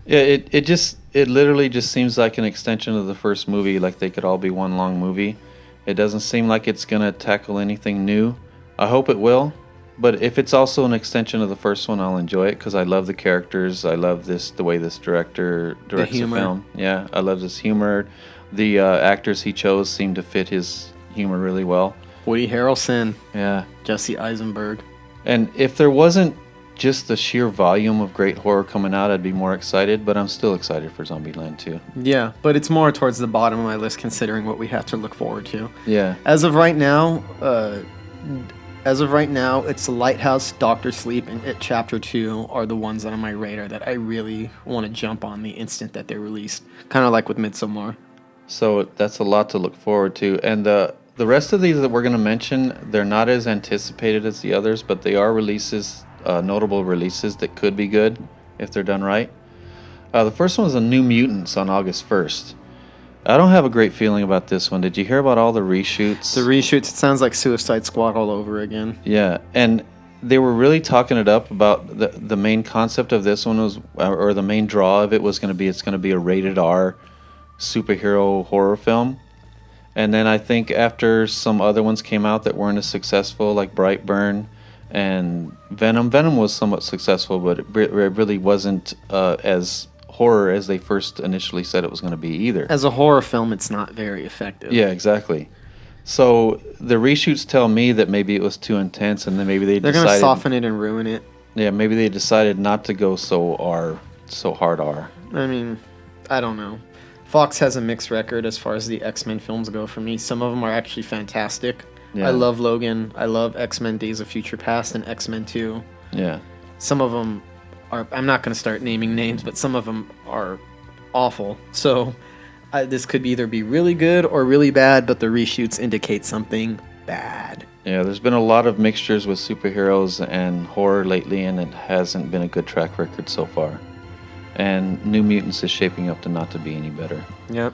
Yeah, it literally just seems like an extension of the first movie, like they could all be one long movie. It doesn't seem like it's going to tackle anything new. I hope it will, but if it's also an extension of the first one, I'll enjoy it, because I love the characters. I love the way this director directs the film. Yeah, I love this humor. The actors he chose seem to fit his humor really well. Woody Harrelson. Yeah. Jesse Eisenberg. And if there wasn't just the sheer volume of great horror coming out, I'd be more excited, but I'm still excited for Zombieland 2. Yeah, but it's more towards the bottom of my list considering what we have to look forward to. Yeah. As of right now, it's Lighthouse, Doctor Sleep, and It Chapter 2 are the ones that are on my radar that I really want to jump on the instant that they're released. Kind of like with Midsommar. So that's a lot to look forward to. And the rest of these that we're going to mention, they're not as anticipated as the others, but they are releases, notable releases that could be good if they're done right. The first one was a New Mutants on August 1st. I don't have a great feeling about this one. Did you hear about all the reshoots? The reshoots, it sounds like Suicide Squad all over again. Yeah, and they were really talking it up about the main concept of this one was, or the main draw of it was going to be, it's going to be a rated R superhero horror film. And then I think after some other ones came out that weren't as successful, like Brightburn and Venom was somewhat successful, but it really wasn't as horror as they first initially said it was going to be either. As a horror film, it's not very effective. Yeah, exactly. So the reshoots tell me that maybe it was too intense, and then maybe they're going to soften it and ruin it. Yeah, maybe they decided not to go so hard R. I mean, I don't know. Fox has a mixed record as far as the X-Men films go for me. Some of them are actually fantastic. Yeah. I love Logan. I love X-Men Days of Future Past and X-Men 2. Yeah. Some of them are, I'm not going to start naming names, but some of them are awful. So this could either be really good or really bad, but the reshoots indicate something bad. Yeah, there's been a lot of mixtures with superheroes and horror lately, and it hasn't been a good track record so far. And New Mutants is shaping up to not to be any better. Yep.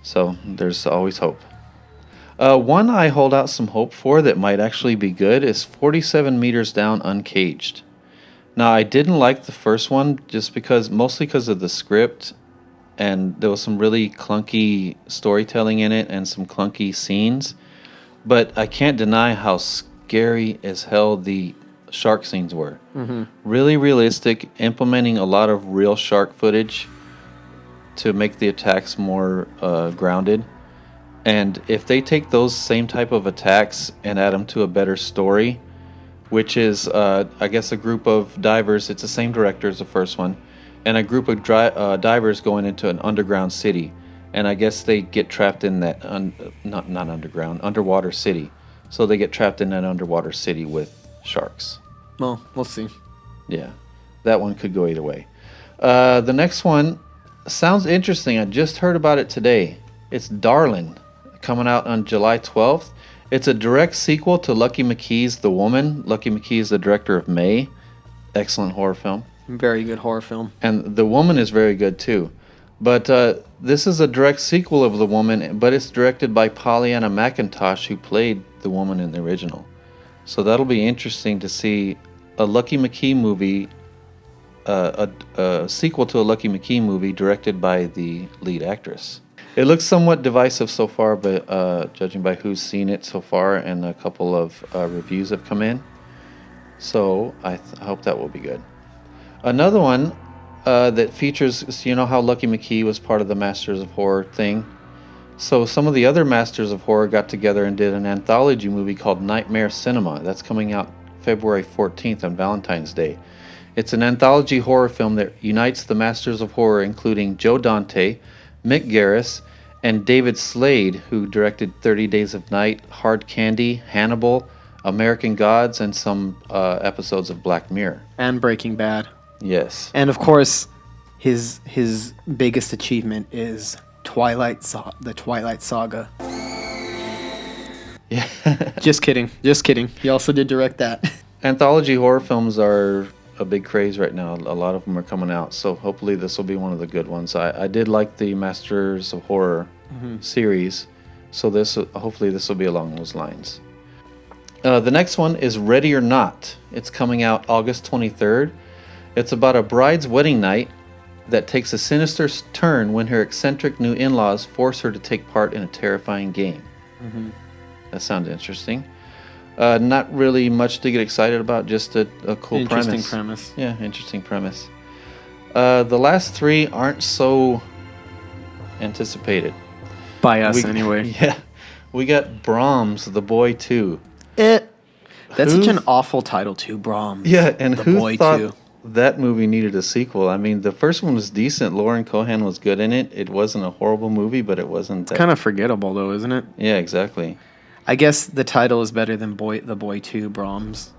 So there's always hope. One I hold out some hope for that might actually be good is 47 Meters Down Uncaged. Now, I didn't like the first one mostly because of the script, and there was some really clunky storytelling in it and some clunky scenes. But I can't deny how scary as hell the shark scenes were. Mm-hmm. Really realistic, implementing a lot of real shark footage to make the attacks more grounded. And if they take those same type of attacks and add them to a better story, which is, I guess, a group of divers, it's the same director as the first one, and a group of divers going into an underground city. And I guess they get trapped in that, not underground, underwater city. So they get trapped in an underwater city with sharks. Well, we'll see. Yeah, that one could go either way. The next one sounds interesting. I just heard about it today. It's Darlin', coming out on July 12th. It's a direct sequel to Lucky McKee's The Woman. Lucky McKee is the director of May. Excellent horror film. Very good horror film. And The Woman is very good too. But this is a direct sequel of The Woman, but it's directed by Pollyanna McIntosh, who played The Woman in the original. So that'll be interesting to see a Lucky McKee movie, a sequel to a Lucky McKee movie directed by the lead actress. It looks somewhat divisive so far, but judging by who's seen it so far, and a couple of reviews have come in. So I hope that will be good. Another one that features, you know how Lucky McKee was part of the Masters of Horror thing? So some of the other Masters of Horror got together and did an anthology movie called Nightmare Cinema. That's coming out February 14th on Valentine's Day. It's an anthology horror film that unites the Masters of Horror, including Joe Dante, Mick Garris, and David Slade, who directed 30 Days of Night, Hard Candy, Hannibal, American Gods, and some episodes of Black Mirror. And Breaking Bad. Yes. And of course, his biggest achievement is the Twilight Saga. Yeah. Just kidding. He also did direct that. Anthology horror films are a big craze right now. A lot of them are coming out, so hopefully this will be one of the good ones. I did like the Masters of Horror series, so hopefully this will be along those lines. The next one is Ready or Not. It's coming out August 23rd. It's about a bride's wedding night that takes a sinister turn when her eccentric new in-laws force her to take part in a terrifying game. That sounds interesting. Not really much to get excited about, just a cool premise. Interesting premise. Yeah, interesting premise. The last three aren't so anticipated. By us, anyway. Yeah. We got Brahms, The Boy 2. That's such an awful title, too, Brahms. Yeah, and The who Boy thought 2. that movie needed a sequel? I mean, the first one was decent. Lauren Cohan was good in it. It wasn't a horrible movie, but it wasn't that... Kind of forgettable, though, isn't it? Yeah, exactly. I guess the title is better than The Boy 2, Brahms.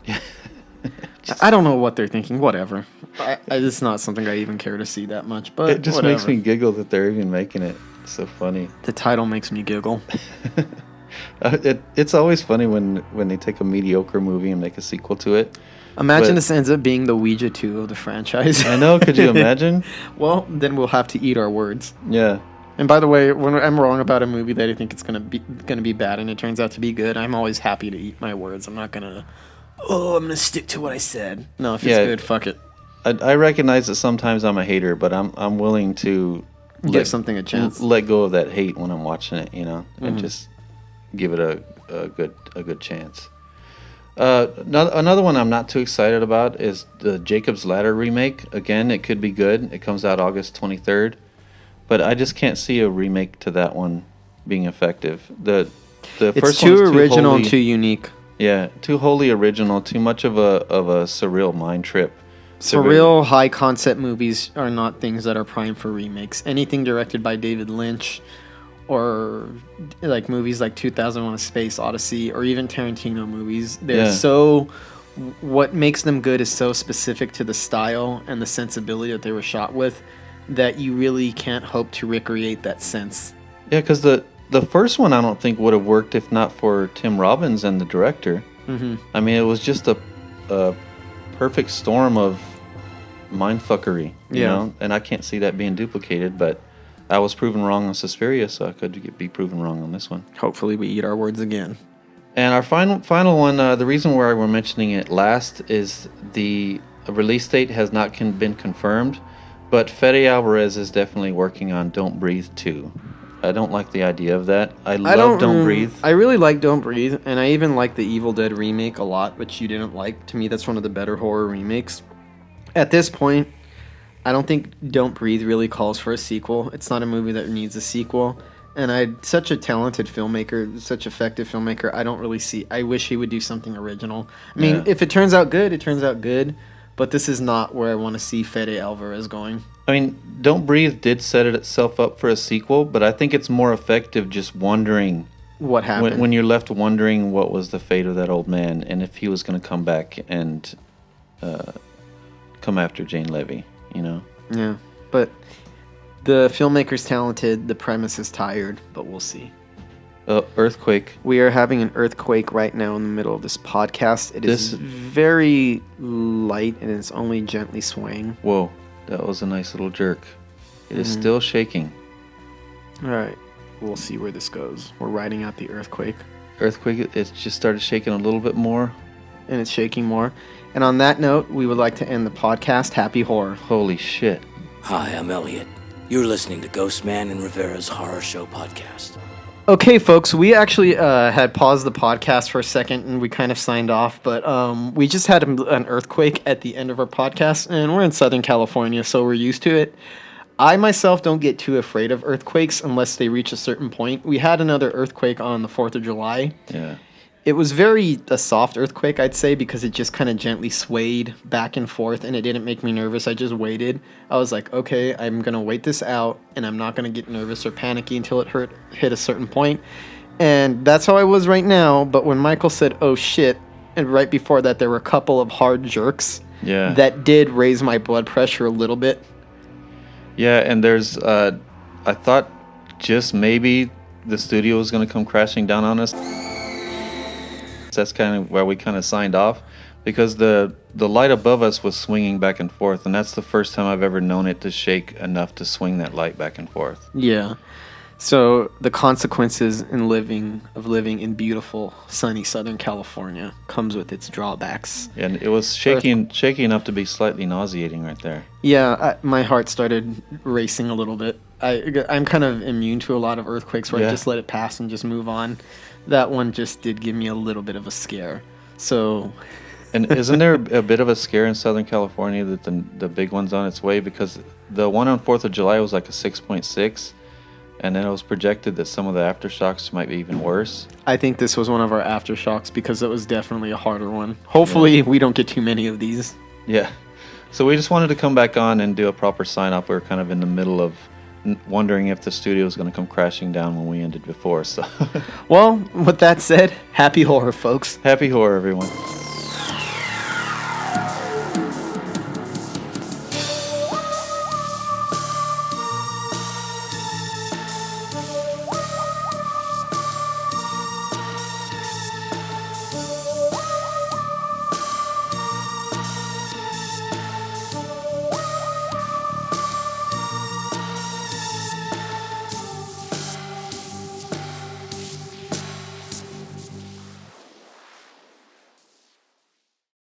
I don't know what they're thinking. Whatever. It's not something I even care to see that much, but it just whatever. makes me giggle that they're even making it. It's so funny. The title makes me giggle. It's always funny when they take a mediocre movie and make a sequel to it. Imagine this ends up being the Ouija 2 of the franchise. I know. Could you imagine? Well, then we'll have to eat our words. Yeah. And by the way, when I'm wrong about a movie that I think it's gonna be bad and it turns out to be good, I'm always happy to eat my words. I'm gonna stick to what I said. No, if it's good, fuck it. I recognize that sometimes I'm a hater, but I'm willing to give something a chance. Let go of that hate when I'm watching it, and just give it a good chance. Another one I'm not too excited about is the Jacob's Ladder remake. Again, it could be good. It comes out August 23rd. But I just can't see a remake to that one being effective. The it's first too one's original wholly, and too unique. Yeah, too wholly original. Too much of a surreal mind trip. Surreal high concept movies are not things that are prime for remakes. Anything directed by David Lynch, or like movies like 2001: A Space Odyssey, or even Tarantino movies, they're so. What makes them good is so specific to the style and the sensibility that they were shot with, that you really can't hope to recreate that sense. Yeah, because the first one I don't think would have worked if not for Tim Robbins and the director. I mean, it was just a perfect storm of mindfuckery, you know? And I can't see that being duplicated, but I was proven wrong on Suspiria, so I could be proven wrong on this one. Hopefully we eat our words again. And our final one, the reason why we're mentioning it last is the release date has not been confirmed. But Fede Alvarez is definitely working on Don't Breathe 2. I don't like the idea of that. I love Don't Breathe. I really like Don't Breathe, and I even like the Evil Dead remake a lot, which you didn't like. To me, that's one of the better horror remakes. At this point, I don't think Don't Breathe really calls for a sequel. It's not a movie that needs a sequel. And such a talented filmmaker, such effective filmmaker, I wish he would do something original. I mean, if it turns out good, it turns out good. But this is not where I want to see Fede Alvarez going. I mean, Don't Breathe did set itself up for a sequel, but I think it's more effective just wondering What happened? When you're left wondering what was the fate of that old man and if he was going to come back and come after Jane Levy, you know? Yeah, but the filmmaker's talented, the premise is tired, but we'll see. Earthquake. We are having an earthquake right now in the middle of this podcast. It is very light and it's only gently swaying. Whoa, that was a nice little jerk. It is still shaking. All right, we'll see where this goes. We're riding out the earthquake. Earthquake, it just started shaking a little bit more. And it's shaking more. And on that note, we would like to end the podcast. Happy horror. Holy shit. Hi, I'm Elliot. You're listening to Ghostman and Rivera's Horror Show Podcast. Okay, folks, we actually had paused the podcast for a second and we kind of signed off, but we just had an earthquake at the end of our podcast, and we're in Southern California, so we're used to it. I myself don't get too afraid of earthquakes unless they reach a certain point. We had another earthquake on the 4th of July. Yeah. It was a soft earthquake, I'd say, because it just kind of gently swayed back and forth, and it didn't make me nervous. I just waited. I was like, okay, I'm going to wait this out, and I'm not going to get nervous or panicky until it hit a certain point. And that's how I was right now. But when Michael said, oh, shit, and right before that, there were a couple of hard jerks that did raise my blood pressure a little bit. Yeah, and there's, I thought just maybe the studio was going to come crashing down on us. That's kind of where we kind of signed off, because the light above us was swinging back and forth, and that's the first time I've ever known it to shake enough to swing that light back and forth. Yeah. So the consequences in living in beautiful, sunny Southern California comes with its drawbacks. And it was shaking enough to be slightly nauseating right there. Yeah, my heart started racing a little bit. I'm kind of immune to a lot of earthquakes where I just let it pass and just move on. That one just did give me a little bit of a scare. So, and isn't there a bit of a scare in Southern California that the big one's on its way? Because the one on 4th of July was like a 6.6, and then it was projected that some of the aftershocks might be even worse. I think this was one of our aftershocks because it was definitely a harder one. Hopefully we don't get too many of these. Yeah. So we just wanted to come back on and do a proper sign-off. We were kind of in the middle of wondering if the studio was going to come crashing down when we ended before. So, well, with that said, happy horror, folks. Happy horror, everyone.